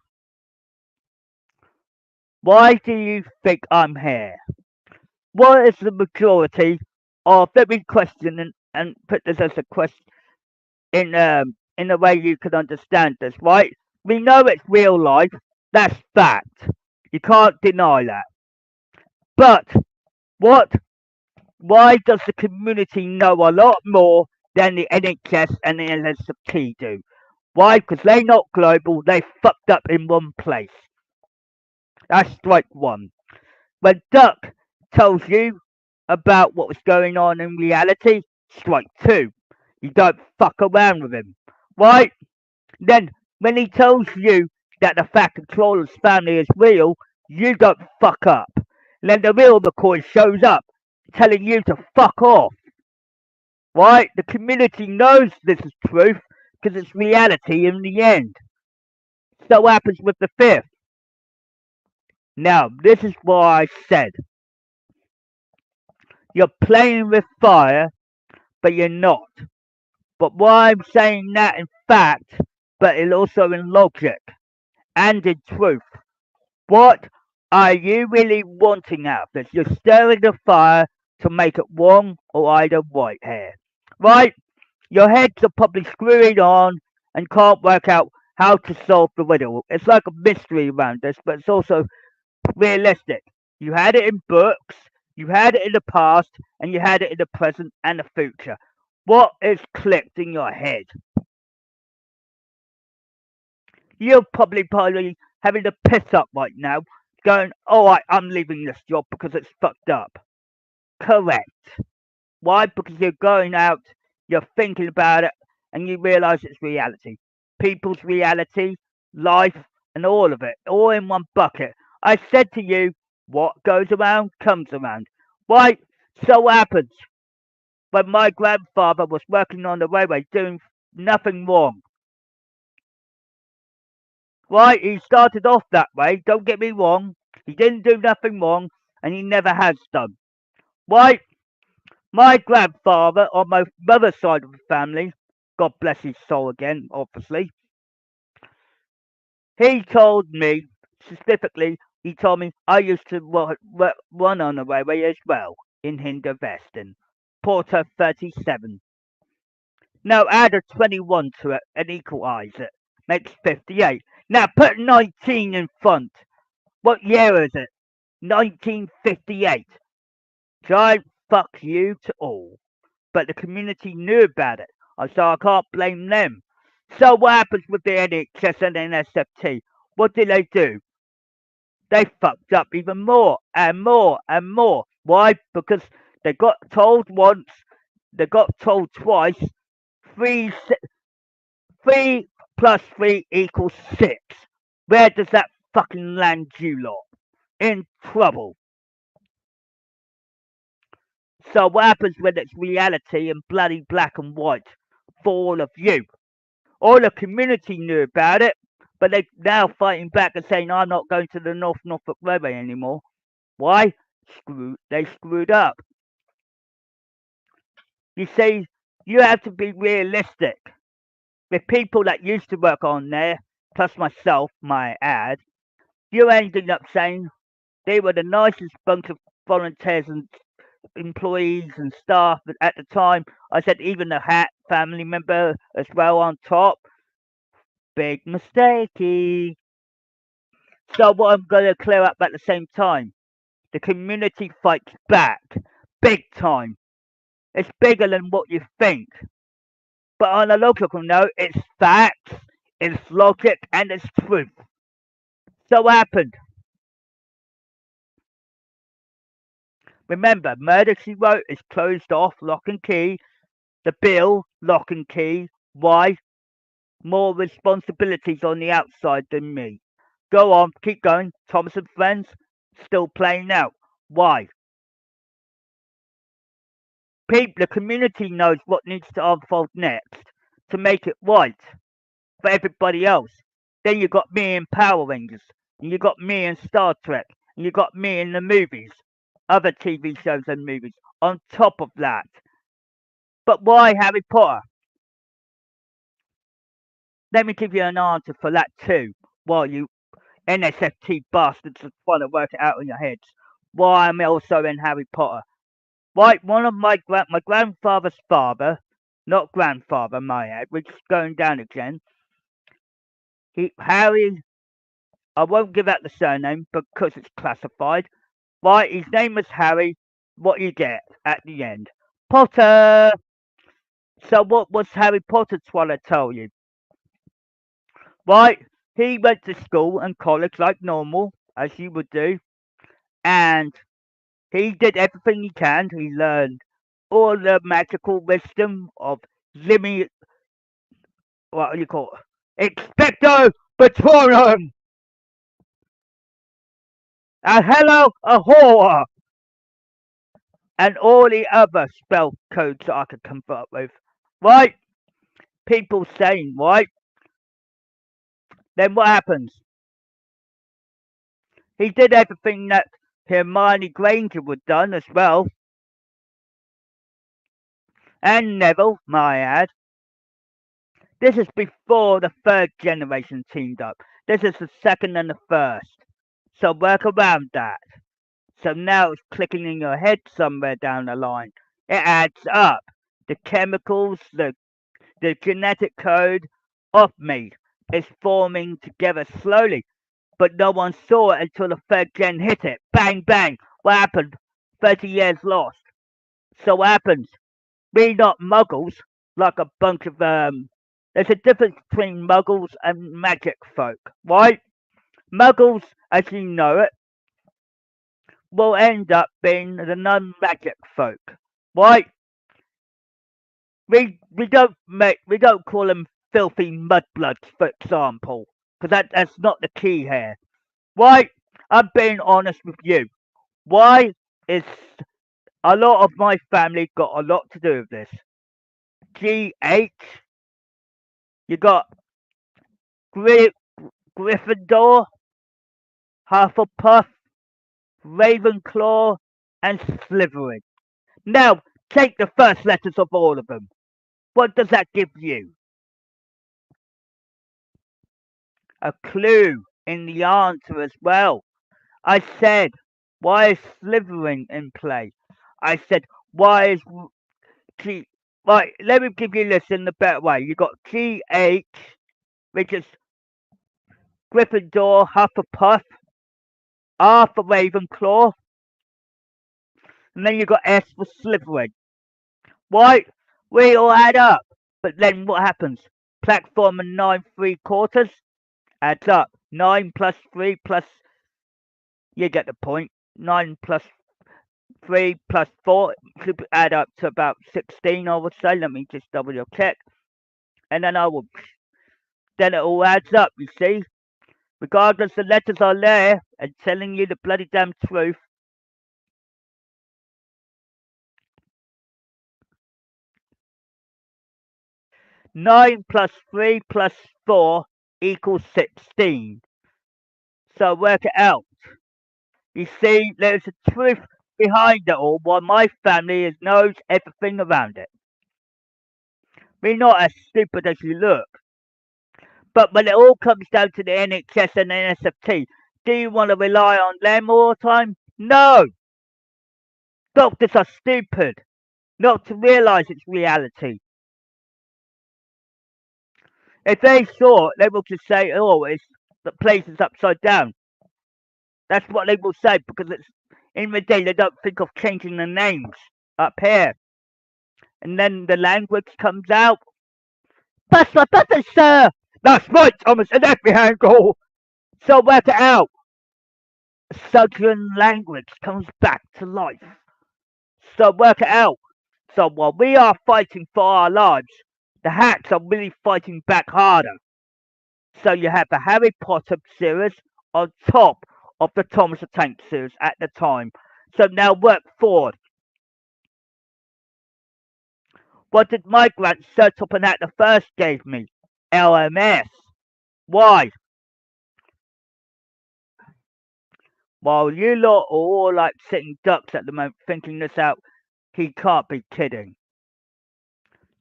Why do you think I'm here? What is the majority of every question and put this as a question in a way you can understand this, right? We know it's real life, that's fact. You can't deny that. But what? Why does the community know a lot more than the NHS and the LSFT do? Why? Because they're not global, they fucked up in one place. That's strike one. When Duck tells you about what was going on in reality, strike two. You don't fuck around with him. Right? Then, when he tells you that the Fat Controller's family is real, you don't fuck up. And then the real McCoy shows up, telling you to fuck off. Right? The community knows this is truth, because it's reality in the end. So happens with the fifth. Now, this is why I said, you're playing with fire, but you're not. But why I'm saying that in fact, but it also in logic and in truth. What are you really wanting out of this? You're stirring the fire to make it wrong or either right here. Right? Your heads are probably screwing on and can't work out how to solve the riddle. It's like a mystery around this, but it's also realistic. You had it in books, you had it in the past, and you had it in the present and the future. What is clicked in your head? You're probably having to piss up right now, going, alright, I'm leaving this job because it's fucked up. Correct. Why? Because you're going out, you're thinking about it, and you realise it's reality. People's reality, life, and all of it, all in one bucket. I said to you, What goes around comes around. Why, so what happens when my grandfather was working on the railway doing nothing wrong. Right, he started off that way, don't get me wrong. He didn't do nothing wrong, and he never has done. Right, my grandfather on my mother's side of the family, God bless his soul again, obviously, he told me, specifically, he told me I used to run on the railway as well, in Hinderveston, Porter 37. Now add a 21 to it and equalise it. Makes 58. Now put 19 in front. What year is it? 1958. Giant fuck you to all. But the community knew about it, so I can't blame them. So what happens with the NHS and NSFT? What did they do? They fucked up even more and more and more. Why? Because they got told once, they got told twice, three, 3 plus 3 equals 6. Where does that fucking land you lot? In trouble. So what happens when it's reality and bloody black and white for all of you? All the community knew about it, but they're now fighting back and saying, I'm not going to the Norfolk Railway anymore. Why? They screwed up. You see, you have to be realistic. The people that used to work on there, plus myself, my ad, you ended up saying they were the nicest bunch of volunteers and employees and staff at the time. I said even the Hatt family member as well on top. Big mistakey. So what I'm going to clear up at the same time, the community fights back, big time. It's bigger than what you think. But on a logical note, it's facts, it's logic, and it's truth. So what happened? Remember, Murder She Wrote is closed off, lock and key. The bill, lock and key. Why? More responsibilities on the outside than me. Go on, keep going. Thomas and Friends, still playing out. Why? The community knows what needs to unfold next to make it right for everybody else. Then you got me in Power Rangers, and you got me in Star Trek, and you got me in the movies, other TV shows and movies on top of that. But why Harry Potter? Let me give you an answer for that too, while you NSFT bastards are trying to work it out in your heads. Why I'm also in Harry Potter. Right, one of my grandfather's father, not grandfather, my head, which is going down again. Harry, I won't give out the surname because it's classified. Right, his name was Harry. What you get at the end? Potter. So what was Harry Potter trying to tell you? Right, he went to school and college like normal, as you would do, and he did everything he can. He learned all the magical wisdom of Limmy, what do you call it? Expecto Patronum! A hello, a horror! And all the other spell codes that I could come up with. Right? People saying, right? Then what happens? He did everything that Hermione Granger would done as well. And Neville, my ad. This is before the third generation teamed up. This is the second and the first. So work around that. So now it's clicking in your head somewhere down the line. It adds up. The chemicals, the genetic code of me is forming together slowly. But no one saw it until the third gen hit it. Bang, bang. What happened? 30 years lost. So what happens? We're not muggles, like a bunch of, there's a difference between muggles and magic folk, right? Muggles, as you know it, will end up being the non-magic folk, right? We don't call them filthy mudbloods, for example, because that's not the key here, right? I'm being honest with you. Why is a lot of my family got a lot to do with this? GH, you got Gryffindor, Hufflepuff, Ravenclaw, and Slytherin. Now, take the first letters of all of them. What does that give you? A clue in the answer as well. I said, why is Slytherin in play? I said, why is G? Right, let me give you this in the better way. You got GH, which is Gryffindor, Hufflepuff, R for Ravenclaw, and then you got S for Slytherin. Why? We all add up. But then what happens? Platform and 9 3/4 adds up. 9 plus 3 plus, you get the point. 9 plus 3 plus 4 should add up to about 16, I would say. Let me just double check. And then then it all adds up, you see. Regardless, the letters are there and telling you the bloody damn truth. Nine plus 3 plus 4 equals 16. So work it out. You see, there's a truth behind it all, why my family knows everything around it. We're not as stupid as you look. But when it all comes down to the NHS and NSFT, do you want to rely on them all the time? No! Doctors are stupid not to realise it's reality. If they saw it, they will just say, oh, the place is upside down. That's what they will say, because it's in the day they don't think of changing the names up here. And then the language comes out. That's my brother, sir! That's right, Thomas, and that's behind goal. So work it out. Southern language comes back to life. So work it out. So while we are fighting for our lives, the Hats are really fighting back harder. So you have the Harry Potter series on top of the Thomas the Tank series at the time. So now work forward. What did my grant Sir Topham the first gave me? LMS. Why? While you lot are all like sitting ducks at the moment thinking this out, he can't be kidding.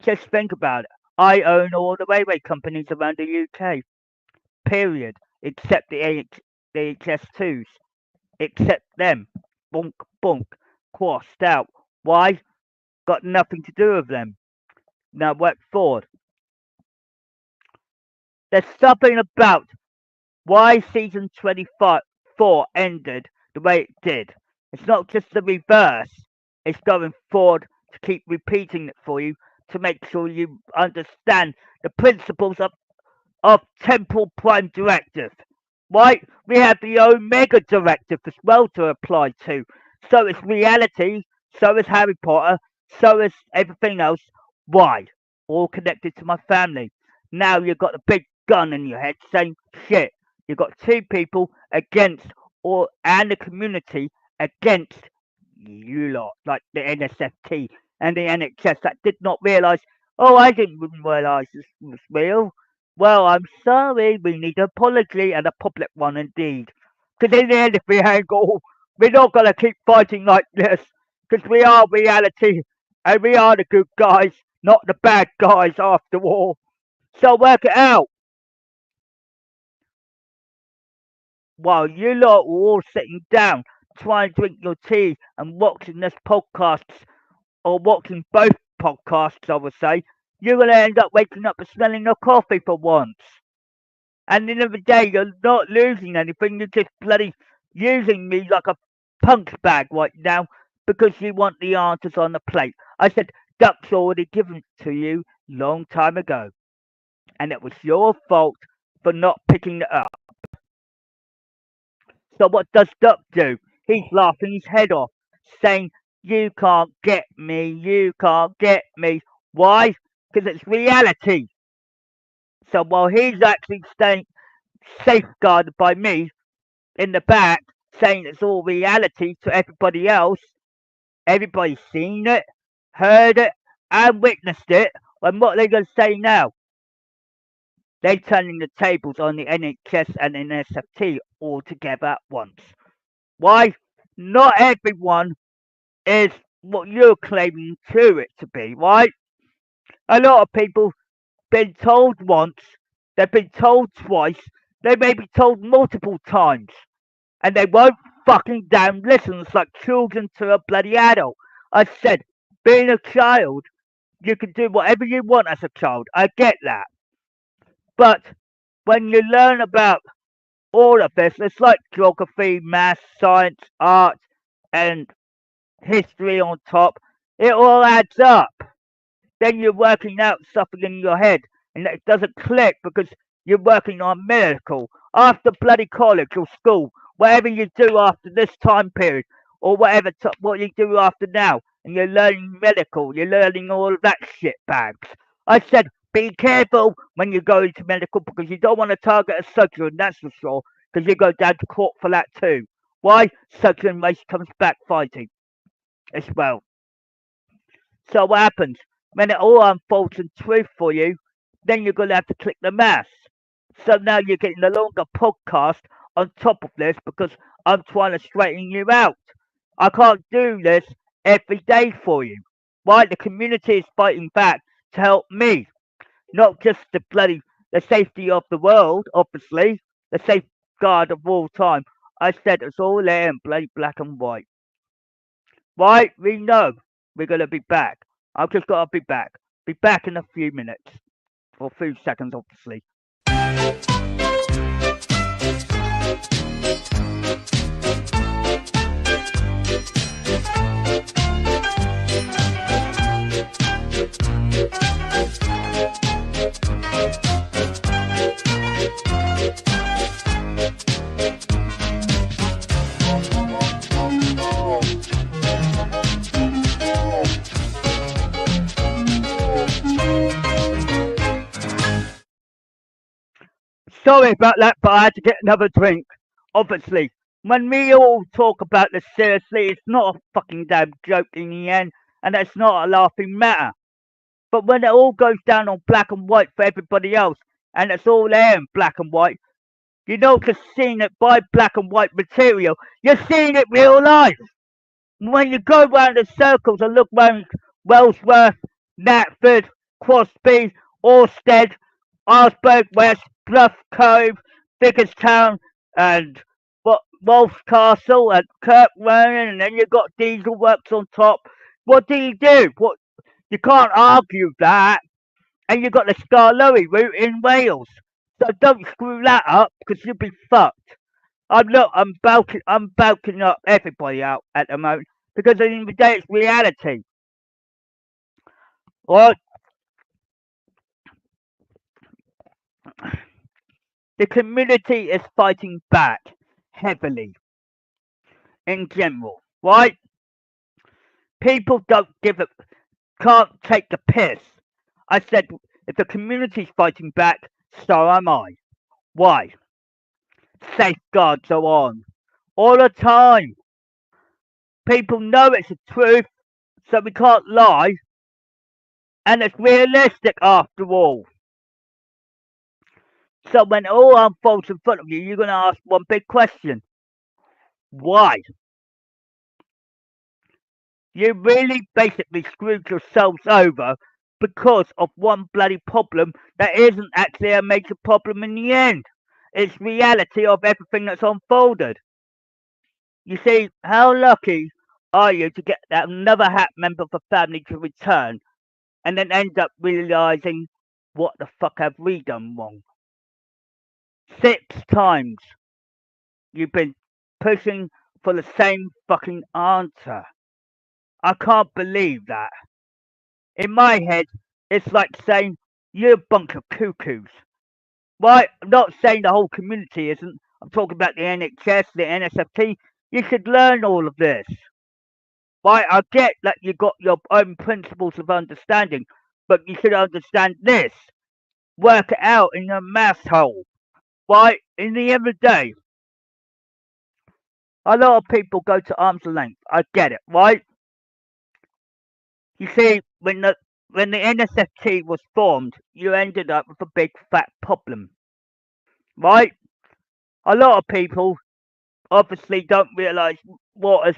Just think about it. I own all the railway companies around the UK. Period. Except the HS2s. Except them. Bonk, bonk. Crossed out. Why? Got nothing to do with them. Now work forward. There's something about why season 24 ended the way it did. It's not just the reverse, it's going forward to keep repeating it for you to make sure you understand the principles of Temporal Prime Directive. Right? We have the Omega Directive as well to apply to. So is reality, so is Harry Potter, so is everything else. Why? All connected to my family. Now you've got a big gun in your head saying, shit, you've got two people against, and the community against you lot, like the NSFT and the NHS that did not realise, oh, I didn't realise this was real. Well, I'm sorry, we need an apology, and a public one indeed. Because in the end, if we hang all, we're not going to keep fighting like this. Because we are reality, and we are the good guys, not the bad guys after all. So work it out. While you lot are all sitting down, trying to drink your tea and watching this podcast, or watching both podcasts, I would say, you're going to end up waking up and smelling your coffee for once. And at the end of the day, you're not losing anything. You're just bloody using me like a punch bag right now because you want the answers on the plate. I said, Duck's already given it to you long time ago. And it was your fault for not picking it up. So what does Duck do? He's laughing his head off, saying, you can't get me, you can't get me. Why? Because it's reality. So while he's actually staying safeguarded by me in the back, saying it's all reality to everybody else. Everybody's seen it, heard it, and witnessed it. And what are they going to say now? They're turning the tables on the NHS and NSFT all together at once. Why? Not everyone is what you're claiming to it to be, right? A lot of people been told once, they've been told twice, they may be told multiple times, and they won't fucking damn listen. It's like children to a bloody adult. I said, being a child, you can do whatever you want as a child. I get that. But when you learn about all of this, it's like geography, maths, science, art, and history on top. It all adds up. Then you're working out something in your head, and it doesn't click because you're working on medical after bloody college or school, whatever you do after this time period, or what you do after now, and you're learning medical, you're learning all of that shit bags. I said, be careful when you go into medical because you don't want to target a surgeon, that's for sure, because you go down to court for that too. Why? Surgeon race comes back fighting as well. So what happens? When it all unfolds in truth for you, then you're going to have to click the maths. So now you're getting a longer podcast on top of this because I'm trying to straighten you out. I can't do this every day for you. Why? The community is fighting back to help me, not just the safety of the world, obviously, the safeguard of all time. I said it's all there in bloody black and white. Right? We know we're going to be back. I've just got to be back. Be back in a few minutes. Or a few seconds, obviously. Sorry about that, but I had to get another drink. Obviously, when we all talk about this seriously, it's not a fucking damn joke in the end, and it's not a laughing matter. But when it all goes down on black and white for everybody else, and it's all there in black and white, you're not just seeing it by black and white material, you're seeing it real life. When you go round in circles and look round Wellsworth, Knapford, Crosby, Orsted, Arsburg West, Bluff Cove, Vickerstown, and Wolf's Castle, and Kirk Ronan, and then you've got Diesel Works on top. What do you do? What you can't argue that. And you've got the Scarlowy route in Wales. So don't screw that up because you'll be fucked. I'm bulking up everybody out at the moment because at the end of the day it's reality. Right? The community is fighting back heavily in general, right? People can't take the piss. I said, if the community's fighting back, so am I. Why? Safeguards are on all the time. People know it's the truth, so we can't lie, and it's realistic after all. So when it all unfolds in front of you, you're going to ask one big question. Why? You really basically screwed yourselves over because of one bloody problem that isn't actually a major problem in the end. It's reality of everything that's unfolded. You see, how lucky are you to get that another Hat member of the family to return and then end up realising what the fuck have we done wrong? 6 times you've been pushing for the same fucking answer. I can't believe that. In my head, it's like saying you're a bunch of cuckoos. Right? I'm not saying the whole community isn't. I'm talking about the NHS, the NSFT. You should learn all of this. Right? I get that you've got your own principles of understanding, but you should understand this. Work it out in your maths hole. Right? In the end of the day, A lot of people go to arm's length. I get it, right? You see, when the NSFT was formed, you ended up with a big fat problem, right? A lot of people obviously don't realise what is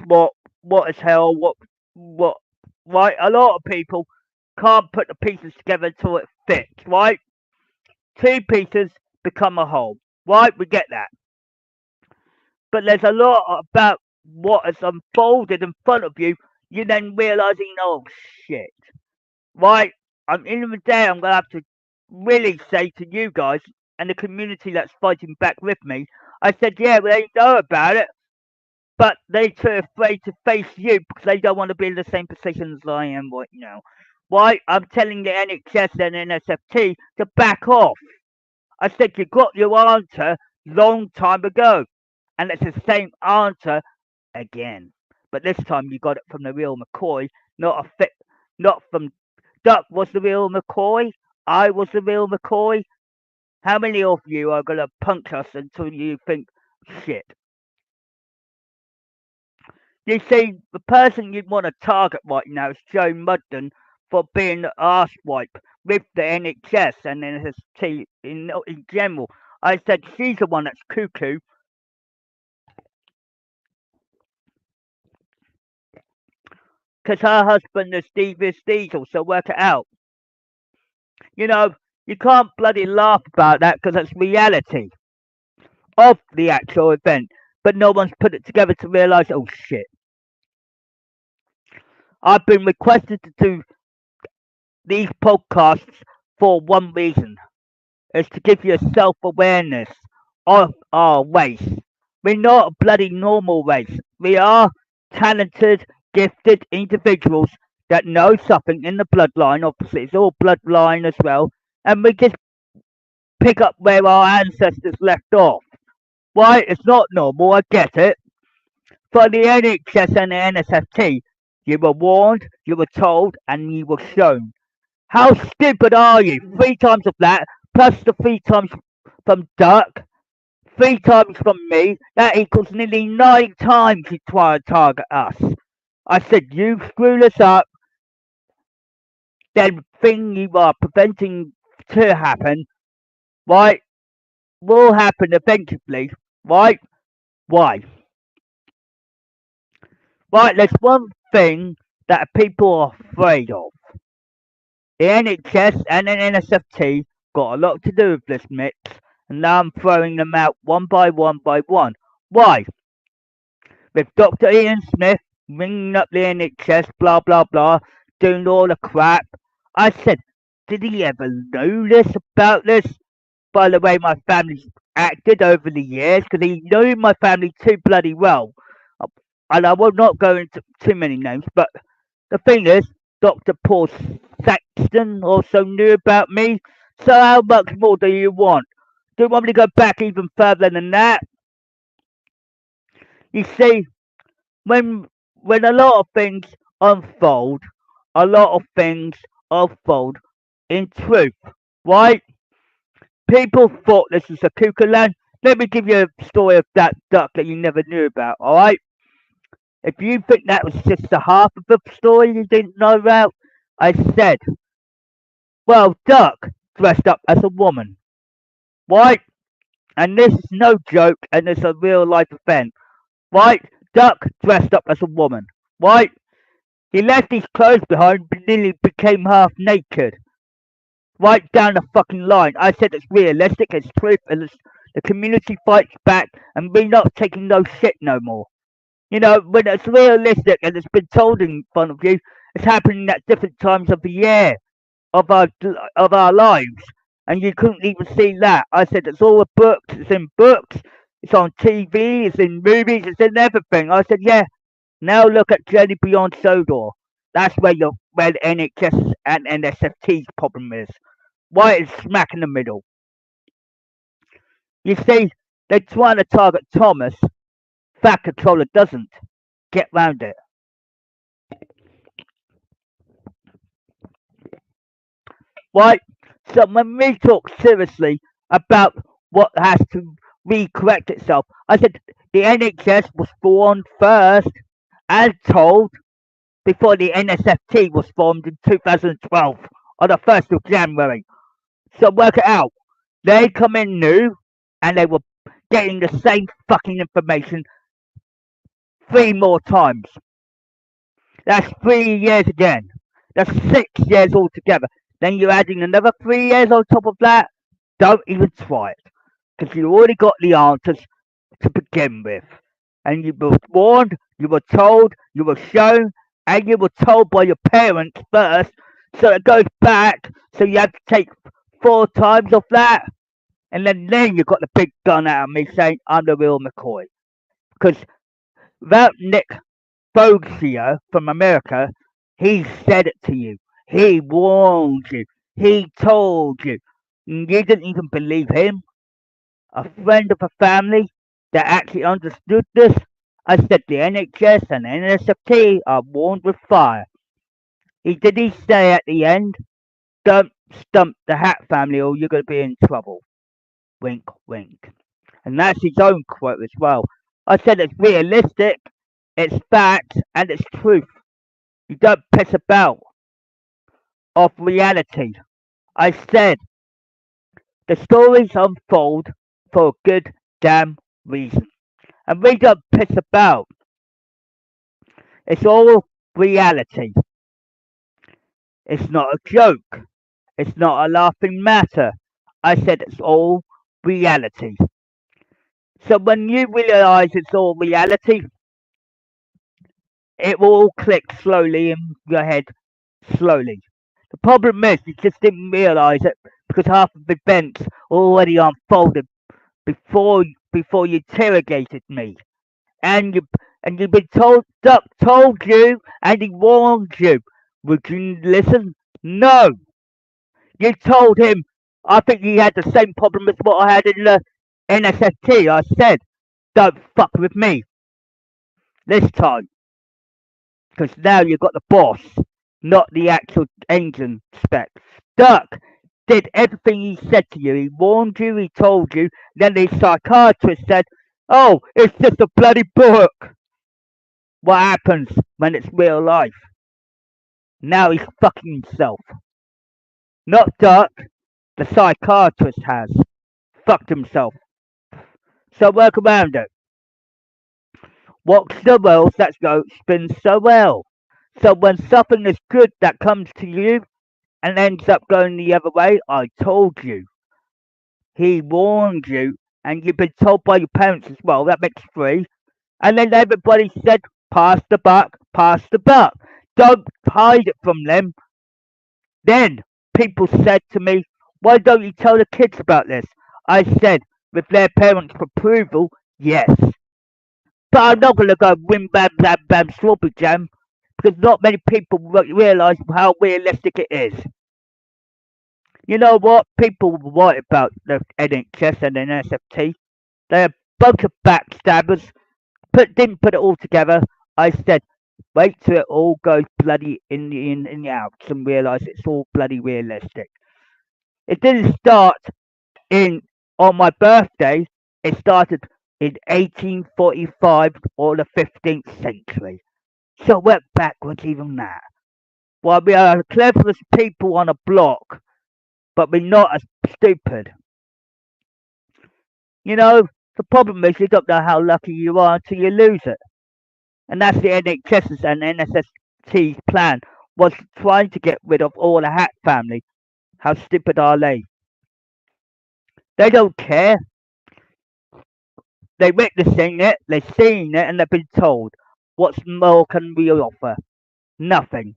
hell, what, right? A lot of people can't put the pieces together until it fits, right? Two pieces become a whole, right? We get that. But there's a lot about what has unfolded in front of you, you then realising, oh shit, right? In the day, I'm going to have to really say to you guys and the community that's fighting back with me, I said, yeah, well, they know about it, but they're too afraid to face you because they don't want to be in the same position as I am right now. Why? I'm telling the NHS and NSFT to back off. I said, you got your answer long time ago. And it's the same answer again. But this time you got it from the real McCoy, not from Duck was the real McCoy. I was the real McCoy. How many of you are gonna punch us until you think shit? You see, the person you'd want to target right now is Joe Mudden for being the arsewipe with the NHS and NST in general. I said she's the one that's cuckoo. Because her husband is Davis Diesel, so work it out. You know, you can't bloody laugh about that because it's reality of the actual event. But no one's put it together to realise, oh shit. I've been requested to do these podcasts for one reason. Is to give you a self-awareness of our race. We're not a bloody normal race. We are talented, gifted individuals that know something in the bloodline. Obviously, it's all bloodline as well. And we just pick up where our ancestors left off. Why? It's not normal, I get it. For the NHS and the NSFT, you were warned, you were told, and you were shown. How stupid are you? 3 times of that, plus the 3 times from Duck, 3 times from me, that equals nearly 9 times you try to target us. I said, you screw this up, then thing you are preventing to happen, right, will happen eventually, right? Why? Right, there's one thing that people are afraid of. The NHS and the NSFT got a lot to do with this mix, and now I'm throwing them out one by one by one. Why? With Dr. Ian Smith ringing up the NHS, blah blah blah, doing all the crap. I said, did he ever know this about this? By the way, my family's acted over the years, because he knew my family too bloody well. And I will not go into too many names, but the thing is, Dr. Paul Saxton also knew about me. So how much more do you want? Do you want me to go back even further than that? You see, when a lot of things unfold, a lot of things unfold in truth, right? People thought this was a cuckoo land. Let me give you a story of that duck that you never knew about, alright? If you think that was just the half of the story you didn't know about, I said, well, Duck dressed up as a woman, right? And this is no joke, and it's a real life event, right? Duck dressed up as a woman, right? He left his clothes behind, but nearly became half naked, right down the fucking line. I said it's realistic, it's truth, and the community fights back, and we're not taking no shit no more. You know, when it's realistic and it's been told in front of you, it's happening at different times of the year of our lives, and you couldn't even see that. I said it's all books, it's in books, it's on TV, it's in movies, it's in everything. I said, yeah. Now look at Journey Beyond Sodor. That's where the NHS and NSFT's problem is. Why it's smack in the middle. You see, they're trying to target Thomas. Fat Controller doesn't get round it. Right? So when we talk seriously about what has to re-correct itself, I said The NHS was formed first, as told, before the NSFT was formed in 2012 on the 1st of January. So work it out. They come in new and they were getting the same fucking information 3 more times. That's 3 years again. That's 6 years altogether. Then you're adding another 3 years on top of that. Don't even try it. Because you already got the answers to begin with. And you were warned, you were told, you were shown, and you were told by your parents first. So it goes back. So you have to take 4 times of that. And then you got the big gun out of me saying I'm the real McCoy. Because without Nick Bogia from America, he said it to you. He warned you. He told you. You didn't even believe him. A friend of a family that actually understood this. I said the NHS and NSFT are warned with fire. He say at the end, don't stump the Hat family or you're going to be in trouble. Wink, wink. And that's his own quote as well. I said it's realistic, it's fact, and it's truth. You don't piss about of reality. I said the stories unfold for a good damn reason. And we don't piss about. It's all reality. It's not a joke. It's not a laughing matter. I said it's all reality. So when you realise it's all reality, it will all click slowly in your head, slowly. The problem is you just didn't realise it because half of the events already unfolded before you interrogated me. And you've been told Duck told you and he warned you. Would you listen? No. You told him I think he had the same problem as what I had in the NSFT. I said, don't fuck with me this time. Because now you've got the boss, not the actual engine spec. Duck did everything he said to you. He warned you, he told you. Then the psychiatrist said, oh, it's just a bloody book. What happens when it's real life? Now he's fucking himself. Not Duck, the psychiatrist has. Fucked himself. So work around it. Walks the wheels that go spins so well. So when something is good that comes to you and ends up going the other way, I told you. He warned you, and you've been told by your parents as well. That makes 3. And then everybody said, pass the buck, pass the buck. Don't hide it from them. Then people said to me, why don't you tell the kids about this? I said, with their parents' approval, yes. But I'm not going to go win bam bam bam sloppy jam because not many people realise how realistic it is. You know what? People were right about the NHS and the NSFT. They're a bunch of backstabbers. Didn't put it all together. I said, wait till it all goes bloody in the outs and realise it's all bloody realistic. It didn't start on my birthday. It started in 1845 or the 15th century. So it went backwards even that. Well, we are the cleverest people on a block, but we're not as stupid. You know, the problem is you don't know how lucky you are until you lose it. And that's the NHS's and NSST's plan, was trying to get rid of all the Hat family. How stupid are they? They don't care. They're witnessing it, they've seen it, and they've been told. What more can we offer? Nothing.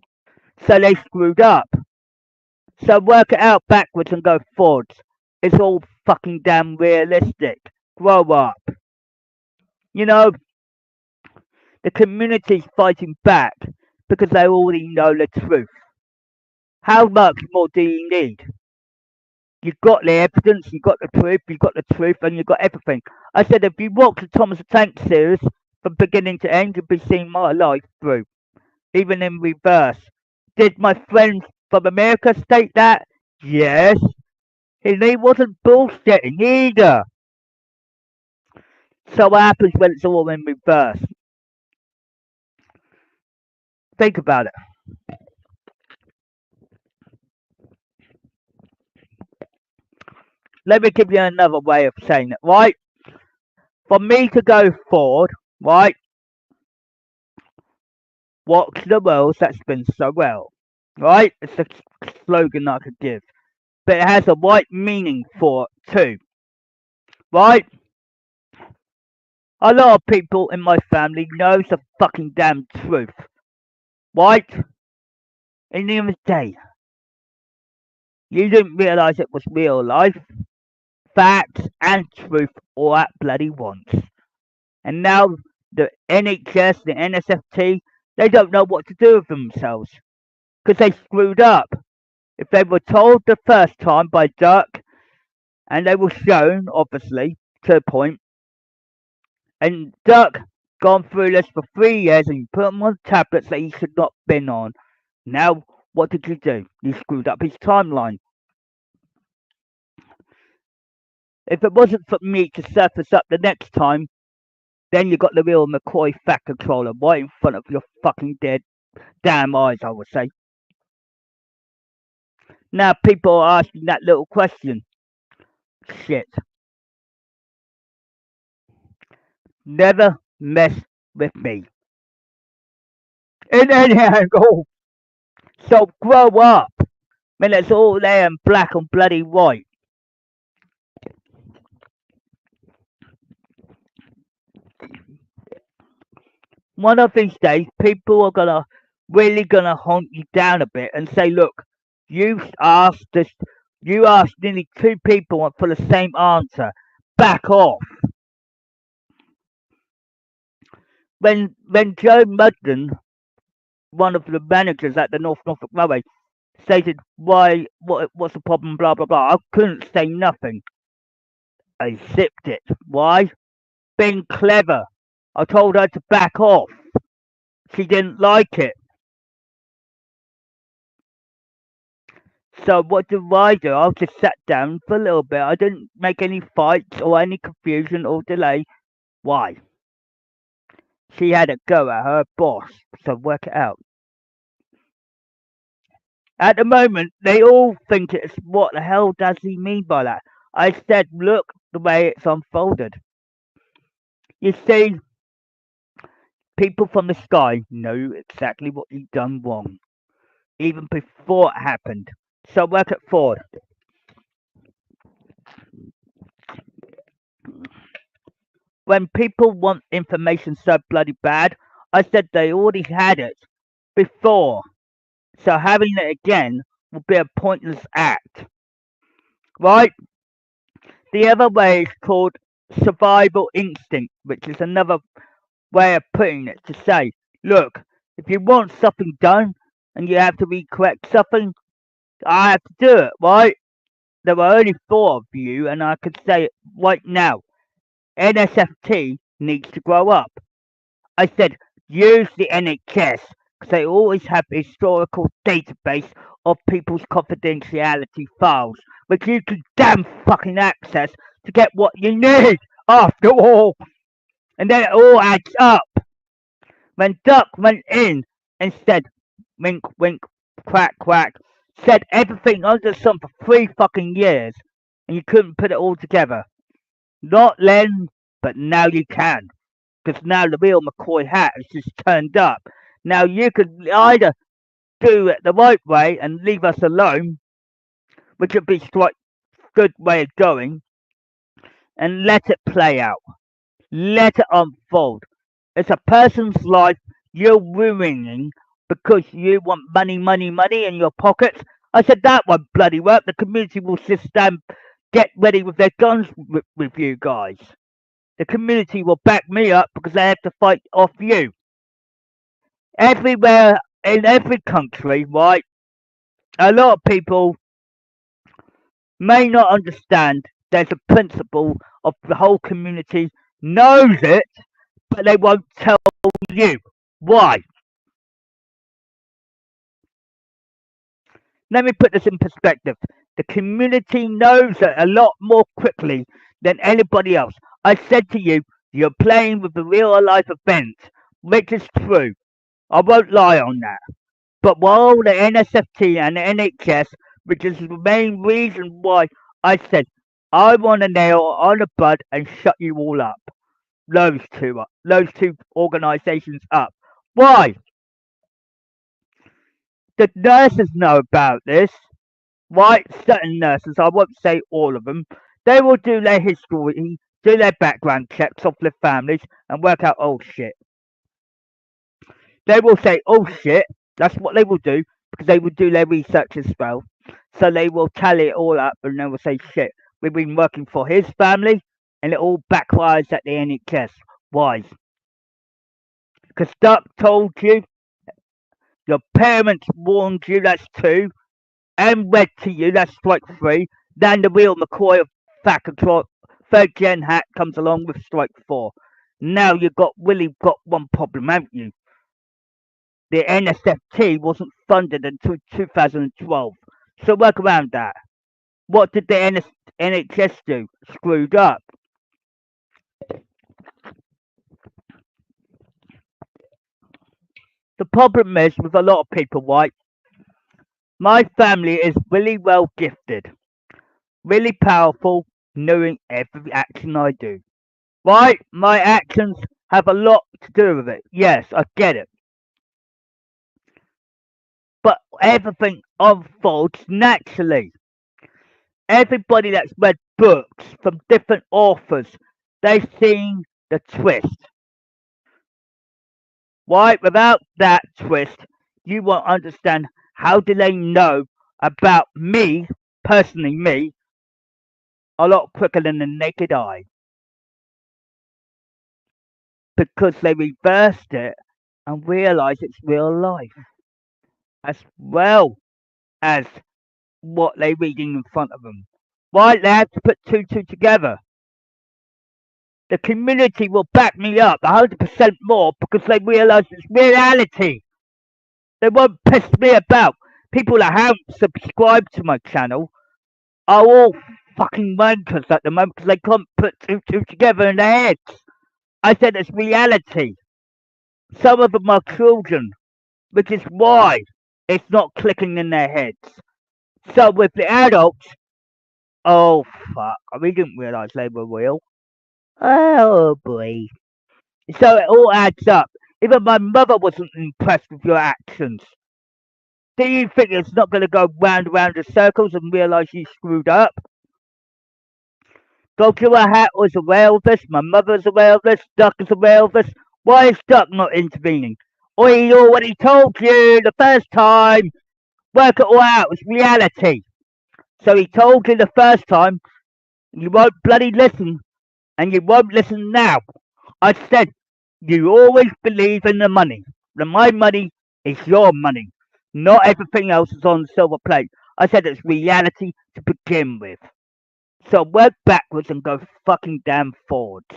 So they screwed up. So work it out backwards and go forwards. It's all fucking damn realistic. Grow up. You know, the community's fighting back because they already know the truth. How much more do you need? You've got the evidence, you've got the truth, and you've got everything. I said if you watch the Thomas the Tank series from beginning to end, you'll be seeing my life through, even in reverse. Did my friend from America state that? Yes. And he wasn't bullshitting either. So what happens when it's all in reverse? Think about it. Let me give you another way of saying it, right? For me to go forward, right? Watch the world that spins so well, right? It's a slogan I could give, but it has a right meaning for it too, right? A lot of people in my family knows the fucking damn truth, right? In the end of the day, you didn't realise it was real life, facts and truth all at bloody once. And now the NHS, the NSFT, they don't know what to do with themselves because they screwed up. If they were told the first time by Dirk, and they were shown, obviously, to a point, and Dirk gone through this for 3 years and you put him on tablets that he should not have been on. Now, what did you do? You screwed up his timeline. If it wasn't for me to surface up the next time, then you got the real McCoy Fat Controller right in front of your fucking dead damn eyes, I would say. Now people are asking that little question. Shit. Never mess with me. In any angle. So grow up. When it's all there in black and bloody white. One of these days, people are really gonna hunt you down a bit and say, look, you asked this, you asked nearly 2 people for the same answer. Back off. When Joe Mudden, one of the managers at the Norfolk Railway, stated what's the problem, blah blah blah, I couldn't say nothing. I zipped it. Why? Being clever. I told her to back off. She didn't like it. So what do? I just sat down for a little bit. I didn't make any fights or any confusion or delay. Why? She had a go at her boss, so work it out. At the moment, they all think it's what the hell does he mean by that? I said, look the way it's unfolded. You see, people from the sky know exactly what you've done wrong, even before it happened. So work it forward. When people want information so bloody bad, I said they already had it before. So having it again would be a pointless act. Right? The other way is called survival instinct, which is another way of putting it to say, look, if you want something done and you have to recorrect something, I have to do it, right? There were only 4 of you, and I could say it right now. NSFT needs to grow up. I said, use the NHS, because they always have a historical database of people's confidentiality files, which you can damn fucking access to get what you need, after all. And then it all adds up. When Duck went in and said, wink, wink, quack, quack, said everything under the sun for 3 fucking years, and you couldn't put it all together. Not then, but now you can. Because now the real McCoy hat has just turned up. Now you could either do it the right way and leave us alone, which would be a quite good way of going, and let it play out. Let it unfold. It's a person's life you're ruining because you want money, money, money in your pockets. I said that won't bloody work. The community will just get ready with their guns with you guys. The community will back me up because they have to fight off you. Everywhere in every country, right? A lot of people may not understand there's a principle of the whole community knows it, but they won't tell you. Why? Let me put this in perspective. The community knows it a lot more quickly than anybody else. I said to you, You're playing with the real life event, which is true. I won't lie on that. But while the NSFT and the NHS, which is the main reason why I said I want to nail on the bud and shut you all up. Those two organisations up. Why? The nurses know about this. Why? Certain nurses, I won't say all of them, they will do their history, do their background checks of their families, and work out, oh shit. They will say, oh shit, that's what they will do, because they will do their research as well. So they will tally it all up, and they will say, shit, we've been working for his family, and it all backfires at the NHS. Why? Because Duck told you, your parents warned you, that's 2, and read to you, that's strike 3. Then the real McCoy of fact control, 3rd Gen Hatt comes along with strike 4. Now you've really got one problem, haven't you? The NSFT wasn't funded until 2012. So work around that. What did the NHS do? Screwed up. The problem is with a lot of people, right? My family is really well gifted, really powerful, knowing every action I do. Right? My actions have a lot to do with it. Yes, I get it. But everything unfolds naturally. Everybody that's read books from different authors, they've seen the twist. Why? Without that twist, you won't understand how do they know about me, personally me, a lot quicker than the naked eye. Because they reversed it and realised it's real life. As well as what they're reading in front of them. Why? They have to put 2 together. The community will back me up 100% more because they realise it's reality. They won't piss me about. People that haven't subscribed to my channel are all fucking wankers at the moment because they can't put 2 together in their heads. I said it's reality. Some of them are children, which is why it's not clicking in their heads. So with the adults, oh fuck, we didn't realise they were real. Oh boy. So it all adds up. Even my mother wasn't impressed with your actions. Do you think it's not going to go round and round in circles and realise you screwed up? Dowager Hatt was aware of this, my mother's aware of this, Duck is aware of this. Why is Duck not intervening? I already told you the first time. Work it all out, it's reality. So he told you the first time, you won't bloody listen, and you won't listen now. I said, you always believe in the money. My money is your money. Not everything else is on silver plate. I said it's reality to begin with. So work backwards and go fucking damn forwards.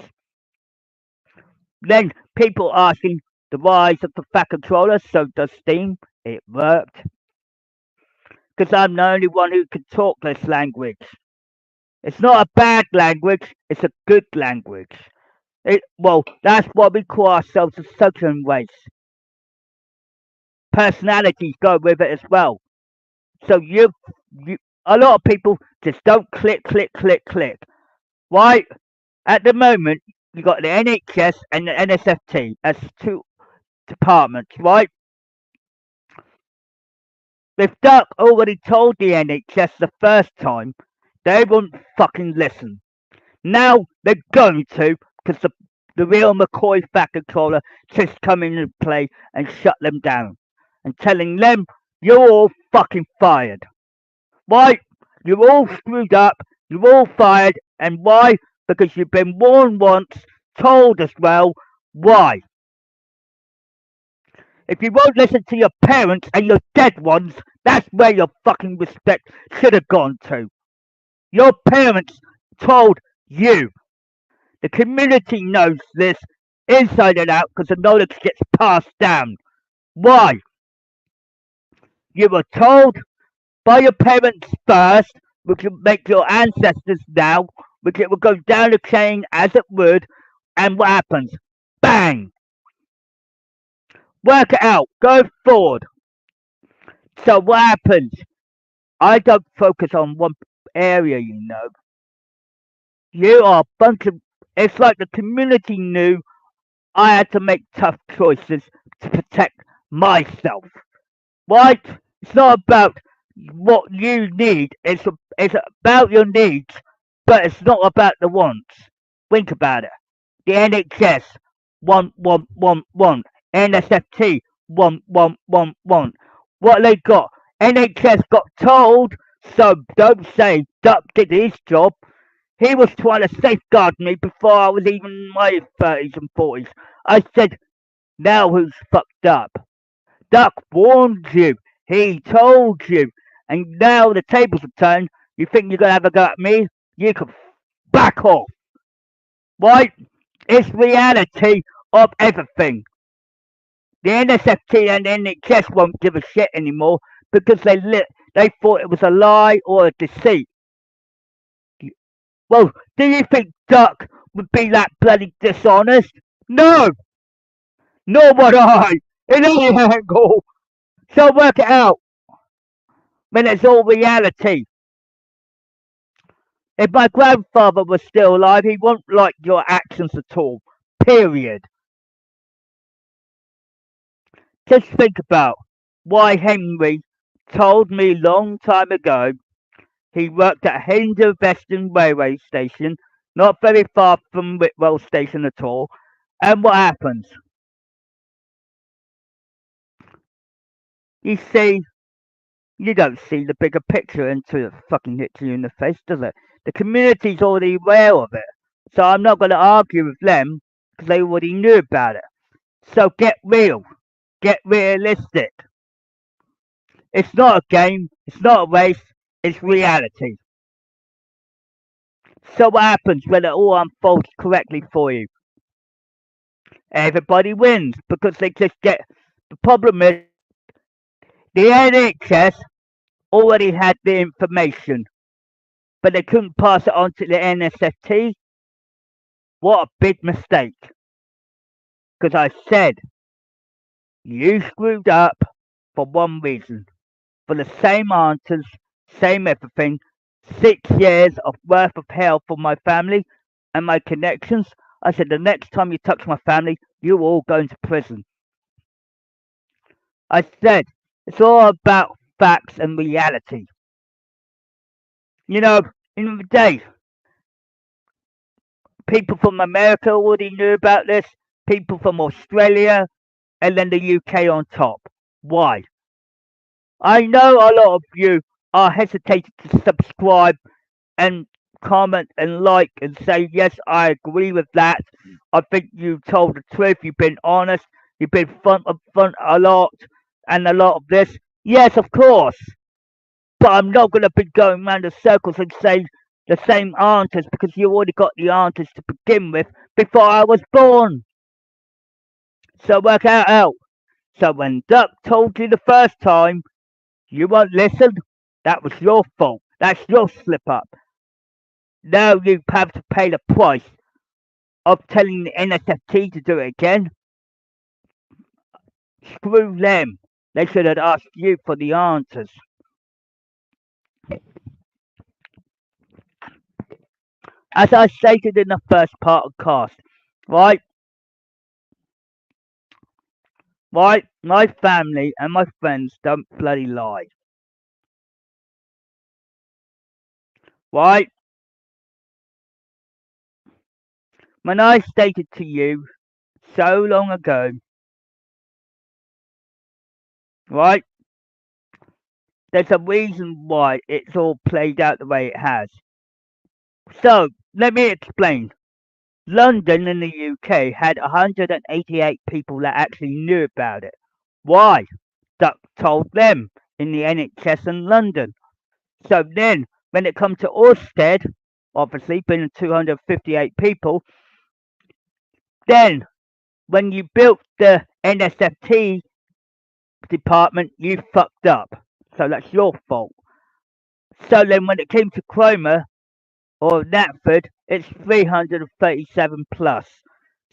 Then people asking the rise of the fat controller, so does Steam. It worked. Because I'm the only one who can talk this language. It's not a bad language, it's a good language. Well, that's what we call ourselves a southern race. Personalities go with it as well. So a lot of people just don't click. Right? At the moment, you got the NHS and the NSFT as 2 departments, right? If Duck already told the NHS the first time, they wouldn't fucking listen. Now they're going to, because the real McCoy fat controller just come into play and shut them down. And telling them, you're all fucking fired. Why? You're all screwed up, you're all fired, and why? Because you've been warned once, told as well. Why? If you won't listen to your parents and your dead ones, that's where your fucking respect should have gone to. Your parents told you. The community knows this inside and out because the knowledge gets passed down. Why? You were told by your parents first, which will make your ancestors now, which it will go down the chain as it would. And what happens? Bang! Work it out. Go forward. So what happens? I don't focus on one area, you know. You are a bunch of. It's like the community knew I had to make tough choices to protect myself. Right? It's not about what you need. It's about your needs, but it's not about the wants. Think about it. The NHS want. NSFT want. What they got? NHS got told. So don't say Duck did his job. He was trying to safeguard me before I was even in my 30s and 40s. I said, now who's fucked up? Duck warned you. He told you. And now the tables are turned. You think you're going to have a go at me? You can back off. Right? It's reality of everything. The NSFT and NHS won't give a shit anymore because they thought it was a lie or a deceit. Well, do you think Duck would be that bloody dishonest? No! Nor would I! In any angle! So work it out when it's all reality. If my grandfather was still alive, he wouldn't like your actions at all. Period. Just think about why Henry told me long time ago he worked at Anglia Railway station, not very far from Whitwell station at all. And what happens? You see, you don't see the bigger picture until it fucking hits you in the face, does it? The community's already aware of it. So I'm not going to argue with them because they already knew about it. So get real. Get realistic. It's not a game. It's not a race. It's reality. So what happens when it all unfolds correctly for you? Everybody wins because they just get. The problem is the NHS already had the information, but they couldn't pass it on to the NSFT. What a big mistake. Because I said, you screwed up for one reason. For the same answers, same everything, 6 years of worth of hell for my family and my connections. I said, the next time you touch my family, you're all going to prison. I said, it's all about facts and reality. You know, in the day, people from America already knew about this, people from Australia, and then the UK on top. Why? I know a lot of you are hesitating to subscribe and comment and like and say, yes, I agree with that. I think you told the truth, you've been honest, you've been front a lot, and a lot of this. Yes, of course. But I'm not going to be going round in circles and saying the same answers because you already got the answers to begin with before I was born. So work out. So when Duck told you the first time, you won't listen. That was your fault. That's your slip up. Now you have to pay the price of telling the NSFT to do it again. Screw them. They should have asked you for the answers. As I stated in the first part of cast, right? Right? My family and my friends don't bloody lie. Right? When I stated to you so long ago, right? There's a reason why it's all played out the way it has. So, let me explain. London in the UK had 188 people that actually knew about it. Why? Duck told them in the NHS in London. So then, when it comes to Orsted, obviously being 258 people, then when you built the NSFT department, you fucked up. So that's your fault. So then when it came to Cromer or Knapford, it's 337 plus.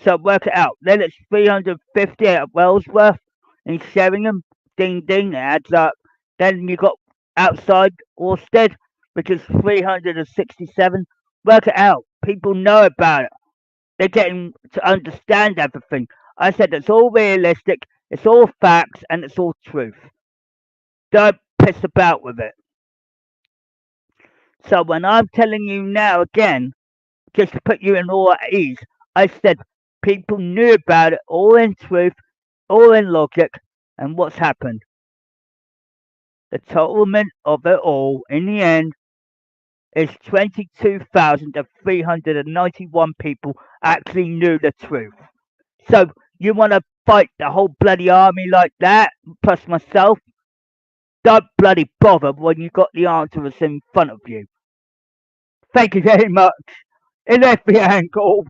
So work it out. Then it's 350 at Wellsworth in Sheringham. Ding ding, it adds up. Then you got outside Orsted, which is 367. Work it out. People know about it. They're getting to understand everything. I said it's all realistic, it's all facts, and it's all truth. Don't piss about with it. So when I'm telling you now again, just to put you in all at ease, I said people knew about it, all in truth, all in logic, and what's happened? The totalment of it all, in the end, is 22,391 people actually knew the truth. So you want to fight the whole bloody army like that, plus myself? Don't bloody bother when you got the answers in front of you. Thank you very much. In every angle.